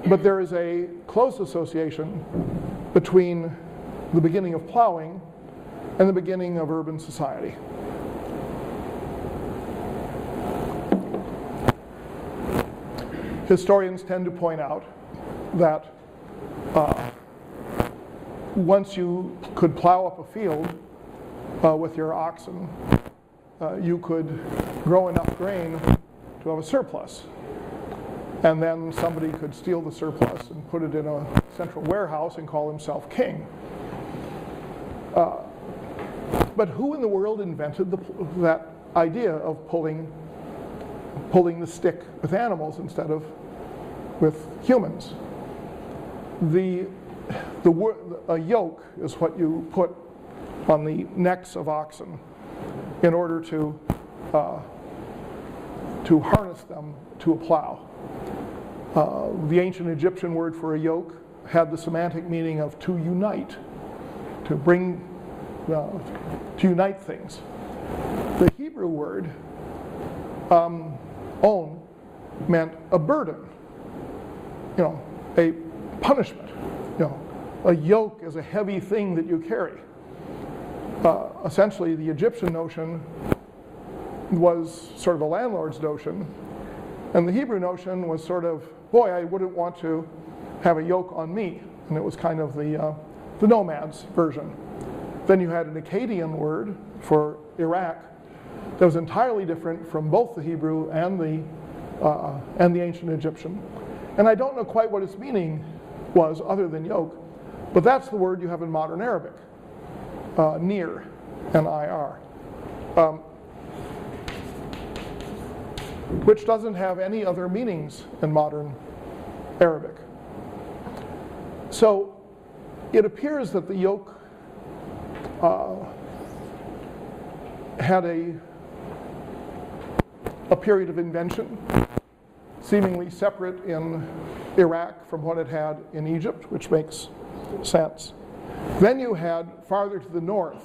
But there is a close association between the beginning of plowing and the beginning of urban society. Historians tend to point out that once you could plow up a field with your oxen, you could grow enough grain to have a surplus. and then somebody could steal the surplus and put it in a central warehouse and call himself king. But who in the world invented that idea of pulling the stick with animals instead of with humans? A yoke is what you put on the necks of oxen in order to harness them to a plow. The ancient Egyptian word for a yoke had the semantic meaning of to unite, to bring, to unite things. The Hebrew word, on, meant a burden, a punishment. A yoke is a heavy thing that you carry. Essentially, the Egyptian notion was sort of a landlord's notion, and the Hebrew notion was sort of, boy, I wouldn't want to have a yoke on me, and it was kind of the nomad's version. Then you had an Akkadian word for Iraq that was entirely different from both the Hebrew and the ancient Egyptian. And I don't know quite what its meaning was other than yoke, but that's the word you have in modern Arabic, nir, N-I-R, which doesn't have any other meanings in modern Arabic. So it appears that the yoke had a period of invention, seemingly separate in Iraq from what it had in Egypt, which makes sense. Then you had farther to the north,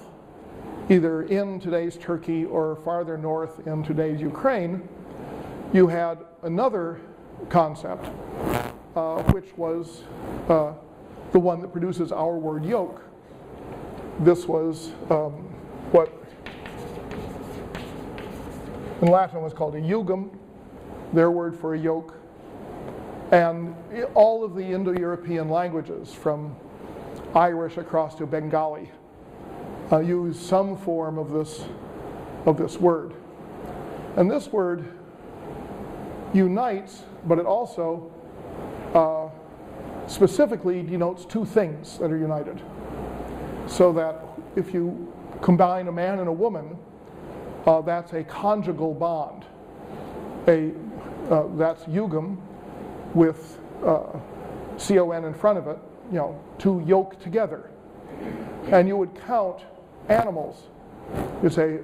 either in today's Turkey or farther north in today's Ukraine, you had another concept, which was the one that produces our word yoke. This was what in Latin was called a jugum, their word for a yoke. And all of the Indo-European languages, from Irish across to Bengali, use some form of this word. And this word unites, but it also specifically denotes two things that are united. So that if you combine a man and a woman, that's a conjugal bond. That's yugam with C-O-N in front of it, to yoke together. And you would count animals. You'd say,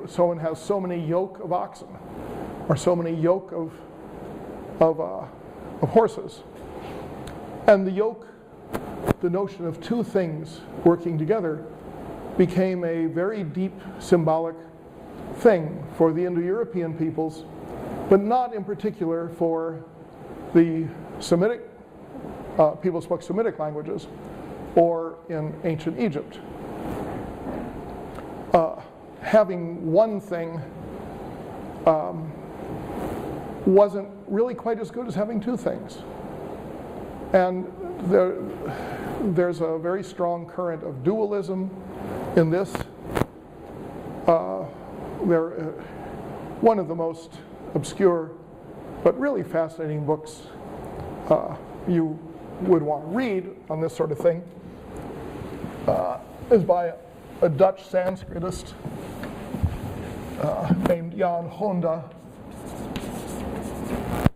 someone has so many yoke of oxen, or so many yoke of horses. And the yoke, the notion of two things working together, became a very deep symbolic thing for the Indo-European peoples, but not in particular for the Semitic people who spoke Semitic languages, or in ancient Egypt. Having one thing wasn't really quite as good as having two things. And there's a very strong current of dualism in this. One of the most obscure but really fascinating books you would want to read on this sort of thing is by a Dutch Sanskritist named Jan Honda,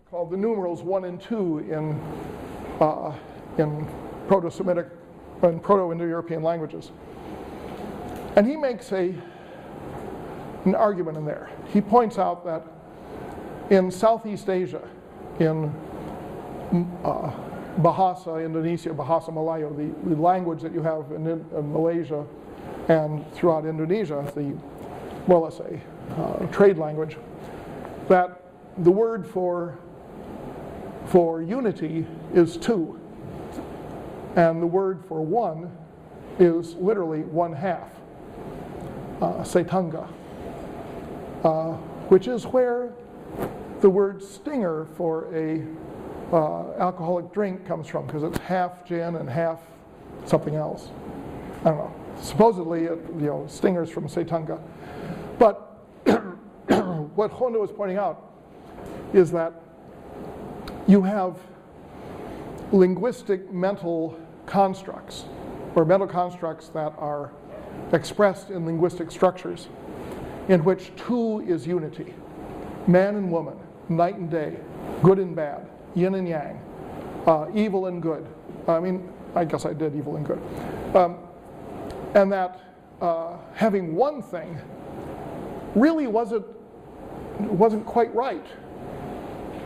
called The Numerals 1 and 2 in Proto-Semitic and Proto-Indo-European languages. And he makes an argument in there. He points out that in Southeast Asia, in Bahasa Indonesia, Bahasa Melayu, the language that you have in Malaysia and throughout Indonesia, more or less a trade language, that the word for unity is two, and the word for one is literally one half, setanga, which is where the word stinger for a alcoholic drink comes from, because it's half gin and half something else. I don't know. Supposedly, stingers from setanga. But what Honda was pointing out is that you have linguistic mental constructs, or mental constructs that are expressed in linguistic structures, in which two is unity. Man and woman, night and day, good and bad, yin and yang, evil and good. I mean, I guess I did evil and good. And that having one thing really wasn't quite right.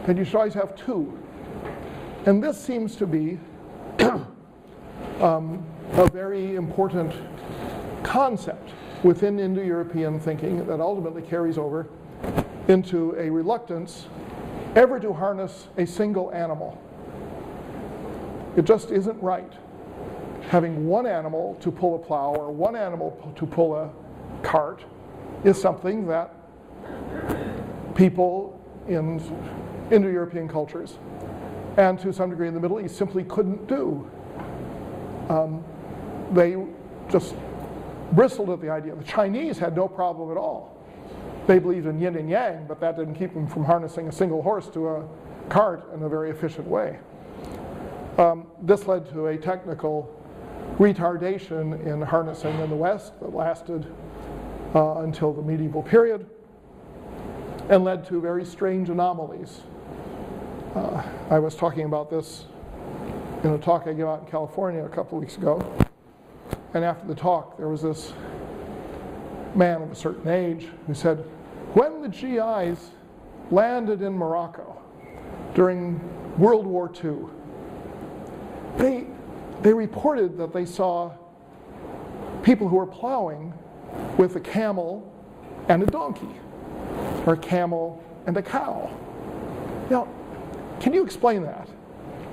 And you should always have two. And this seems to be a very important concept within Indo-European thinking that ultimately carries over into a reluctance ever to harness a single animal. It just isn't right. Having one animal to pull a plow or one animal to pull a cart is something that people in Indo-European cultures and to some degree in the Middle East simply couldn't do. They just bristled at the idea. The Chinese had no problem at all. They believed in yin and yang, but that didn't keep them from harnessing a single horse to a cart in a very efficient way. This led to a technical retardation in harnessing in the West that lasted until the medieval period and led to very strange anomalies. I was talking about this in a talk I gave out in California a couple of weeks ago. And after the talk, there was this man of a certain age who said, when the GIs landed in Morocco during World War II, they reported that they saw people who were plowing with a camel and a donkey, or a camel and a cow. Now, can you explain that?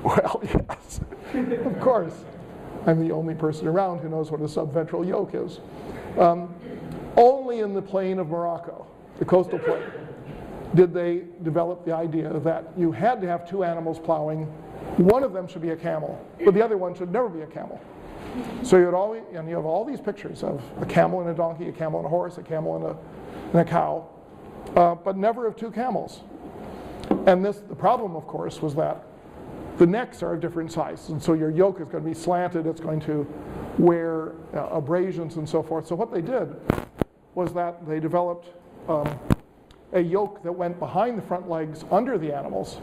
Well, yes, of course. I'm the only person around who knows what a subventral yoke is. Only in the plain of Morocco, the coastal plain, did they develop the idea that you had to have two animals plowing. One of them should be a camel, but the other one should never be a camel. So you have all these pictures of a camel and a donkey, a camel and a horse, a camel and a cow, but never of two camels. And the problem, of course, was that the necks are of different sizes, and so your yoke is going to be slanted, it's going to wear abrasions and so forth. So what they did was that they developed a yoke that went behind the front legs under the animals,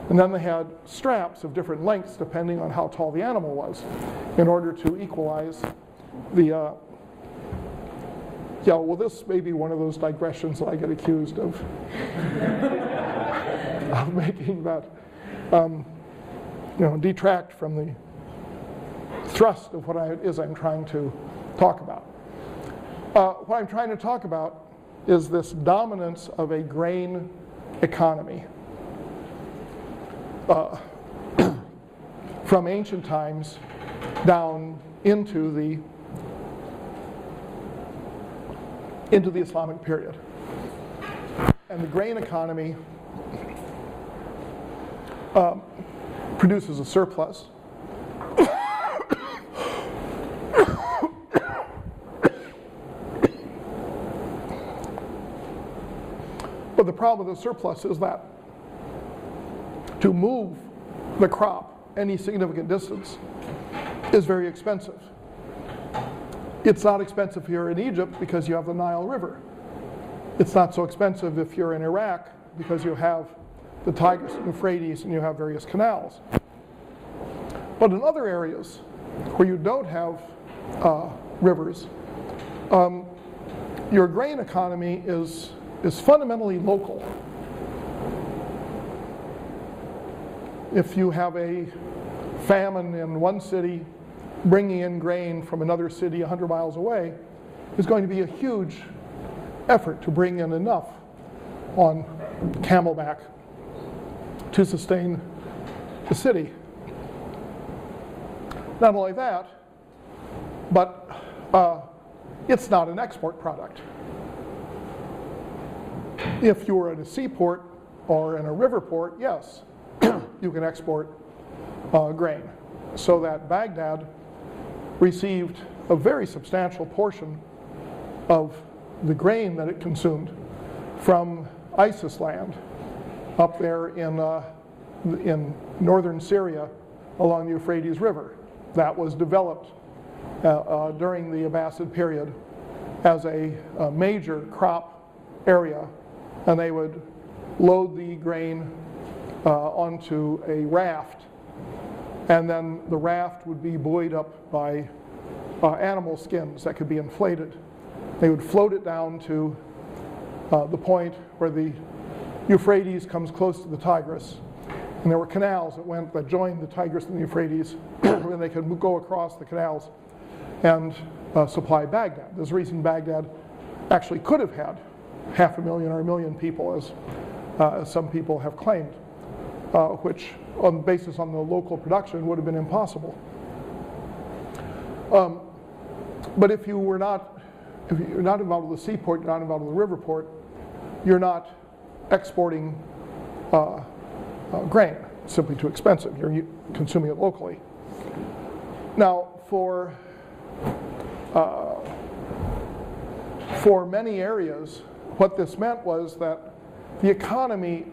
and then they had straps of different lengths depending on how tall the animal was in order to equalize the well, this may be one of those digressions that I get accused of of making that detract from the thrust of what I'm trying to talk about. What I'm trying to talk about is this dominance of a grain economy from ancient times down into the Islamic period. And the grain economy produces a surplus. But the problem with the surplus is that to move the crop any significant distance is very expensive. It's not expensive here in Egypt because you have the Nile River. It's not so expensive if you're in Iraq because you have the Tigris and Euphrates and you have various canals. But in other areas where you don't have rivers, your grain economy is fundamentally local. If you have a famine in one city, bringing in grain from another city 100 miles away is going to be a huge effort to bring in enough on camelback to sustain the city. Not only that, but it's not an export product. If you were at a seaport or in a river port, yes, you can export grain. So that Baghdad received a very substantial portion of the grain that it consumed from ISIS land up there in in northern Syria along the Euphrates River. That was developed during the Abbasid period as a major crop area, and they would load the grain onto a raft, and then the raft would be buoyed up by animal skins that could be inflated. They would float it down to the point where the Euphrates comes close to the Tigris, and there were canals that joined the Tigris and the Euphrates, and they could go across the canals and supply Baghdad. There's a reason Baghdad actually could have had 500,000 or 1 million people, as some people have claimed, which, on basis on the local production, would have been impossible. But if you're not involved with the seaport, you're not involved with the river port, you're not exporting grain. It's simply too expensive. You're consuming it locally. Now, for many areas, what this meant was that the economy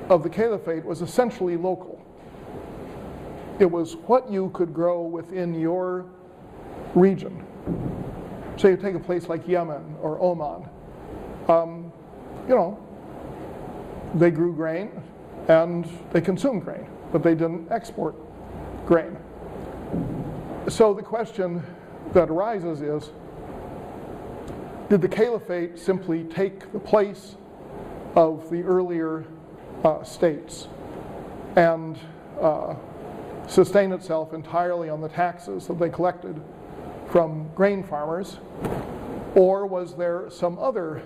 of the caliphate was essentially local. It was what you could grow within your region. So you take a place like Yemen or Oman. They grew grain and they consumed grain, but they didn't export grain. So the question that arises is, did the caliphate simply take the place of the earlier states and sustain itself entirely on the taxes that they collected from grain farmers, or was there some other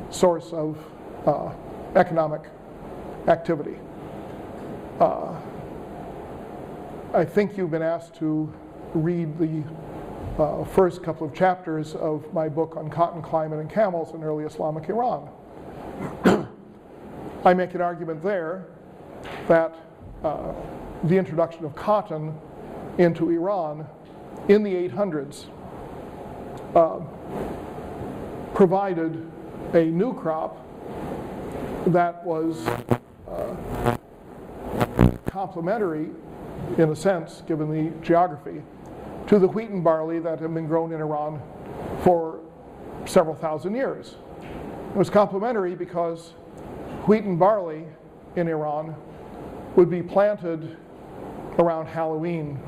source of economic activity? I think you've been asked to read the first couple of chapters of my book on cotton, climate, and camels in early Islamic Iran. I make an argument there that the introduction of cotton into Iran in the 800s provided a new crop that was complementary, in a sense, given the geography, to the wheat and barley that had been grown in Iran for several thousand years. It was complementary because wheat and barley in Iran would be planted around Halloween,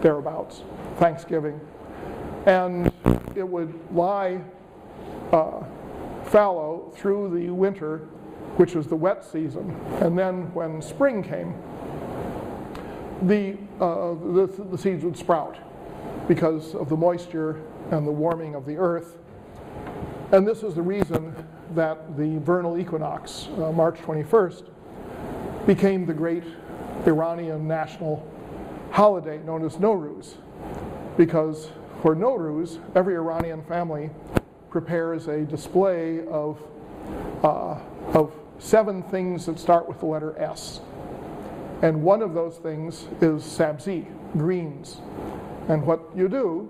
thereabouts, Thanksgiving, and it would lie fallow through the winter, which was the wet season, and then when spring came, the seeds would sprout because of the moisture and the warming of the earth. And this is the reason that the vernal equinox, March 21st, became the great Iranian national holiday known as Nowruz, because for Nowruz, every Iranian family prepares a display of 7 things that start with the letter S. And one of those things is sabzi, greens. And what you do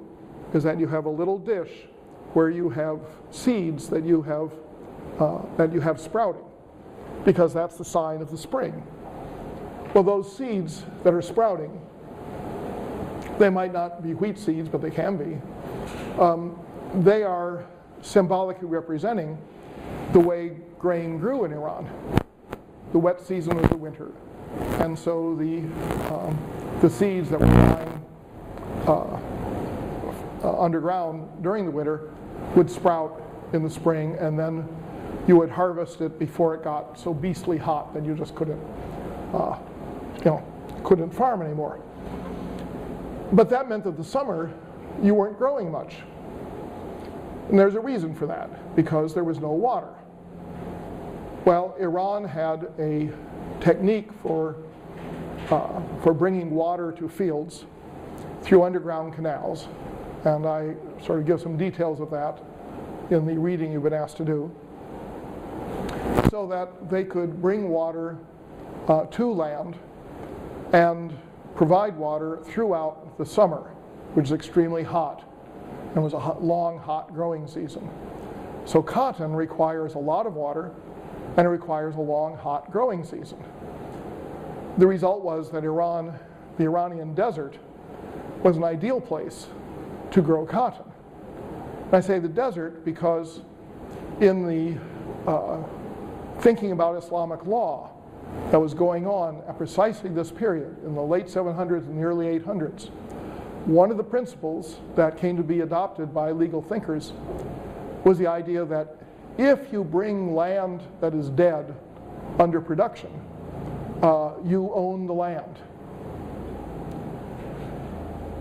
is that you have a little dish where you have seeds that you have sprouting, because that's the sign of the spring. Well, those seeds that are sprouting, they might not be wheat seeds, but they can be. They are symbolically representing the way grain grew in Iran. The wet season was the winter, and so the seeds that were lying underground during the winter would sprout in the spring, and then you would harvest it before it got so beastly hot that you just couldn't farm anymore. But that meant that the summer you weren't growing much. And there's a reason for that, because there was no water. Well, Iran had a technique for bringing water to fields through underground canals, and I sort of give some details of that in the reading you've been asked to do, so that they could bring water to land and provide water throughout the summer, which is extremely hot, and was a long, hot growing season. So cotton requires a lot of water, and it requires a long, hot growing season. the result was that the Iranian desert, was an ideal place to grow cotton. And I say the desert because in the thinking about Islamic law that was going on at precisely this period, in the late 700s and the early 800s, one of the principles that came to be adopted by legal thinkers was the idea that if you bring land that is dead under production, you own the land.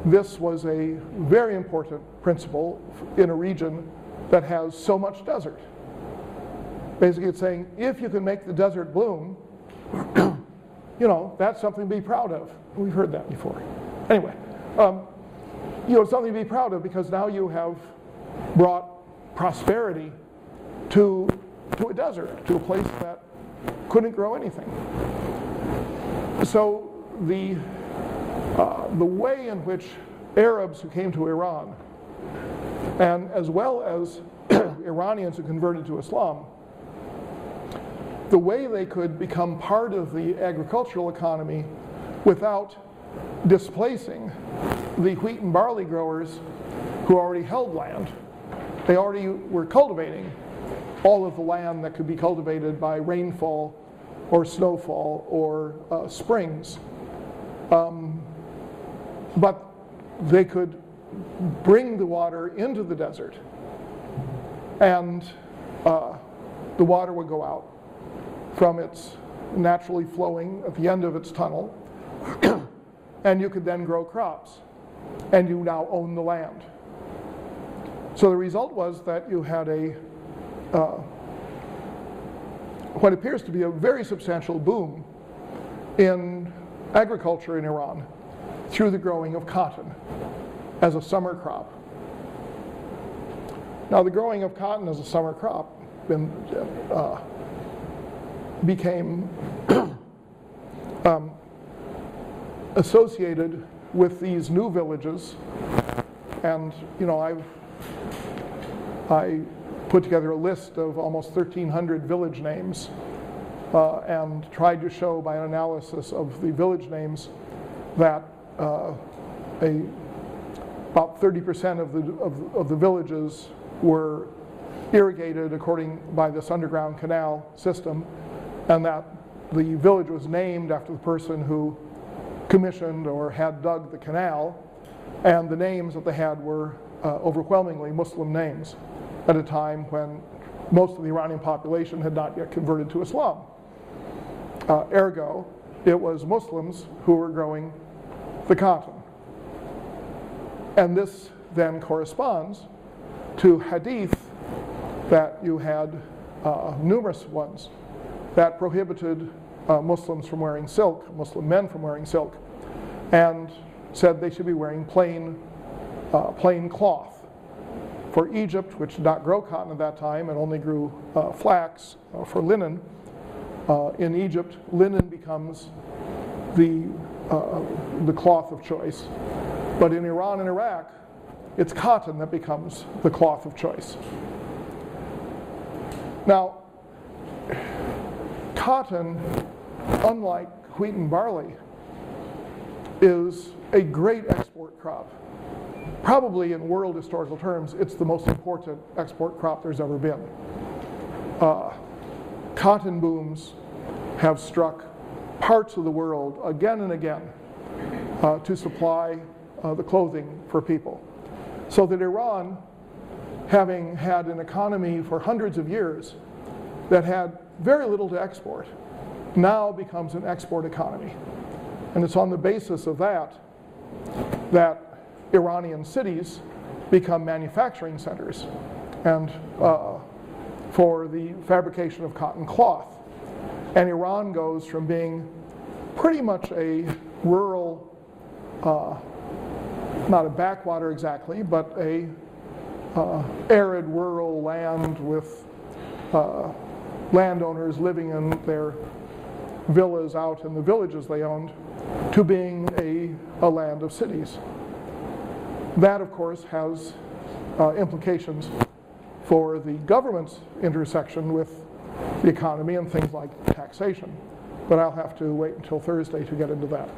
This was a very important principle in a region that has so much desert. Basically, it's saying, if you can make the desert bloom, you know, that's something to be proud of. We've heard that before. Anyway, you know, something to be proud of because now you have brought prosperity to a desert, to a place that couldn't grow anything. So the way in which Arabs who came to Iran, and as well as Iranians who converted to Islam, the way they could become part of the agricultural economy without displacing the wheat and barley growers who already held land. They already were cultivating all of the land that could be cultivated by rainfall or snowfall or springs. But they could bring the water into the desert, and the water would go out from its naturally flowing at the end of its tunnel, and you could then grow crops, and you now own the land. So the result was that you had what appears to be a very substantial boom in agriculture in Iran through the growing of cotton as a summer crop. Now, the growing of cotton as a summer crop became associated with these new villages, and you know, I put together a list of almost 1,300 village names and tried to show by an analysis of the village names that about 30% of the villages were irrigated by this underground canal system, and that the village was named after the person who commissioned or had dug the canal, and the names that they had were overwhelmingly Muslim names at a time when most of the Iranian population had not yet converted to Islam. Ergo, it was Muslims who were growing the cotton. And this then corresponds to hadith that you had numerous ones that prohibited Muslims from wearing silk, Muslim men from wearing silk, and said they should be wearing plain cloth. For Egypt, which did not grow cotton at that time and only grew flax for linen, in Egypt, linen becomes the cloth of choice. But in Iran and Iraq, it's cotton that becomes the cloth of choice. Now, cotton, unlike wheat and barley, is a great export crop. Probably in world historical terms, it's the most important export crop there's ever been. Cotton booms have struck parts of the world again and again to supply the clothing for people. So that Iran, having had an economy for hundreds of years that had very little to export, now becomes an export economy. And it's on the basis of that Iranian cities become manufacturing centers and for the fabrication of cotton cloth. And Iran goes from being pretty much a rural, not a backwater exactly, but a arid rural land with landowners living in their villas out in the villages they owned, to being a land of cities. That, of course, has implications for the government's intersection with the economy and things like taxation. but I'll have to wait until Thursday to get into that.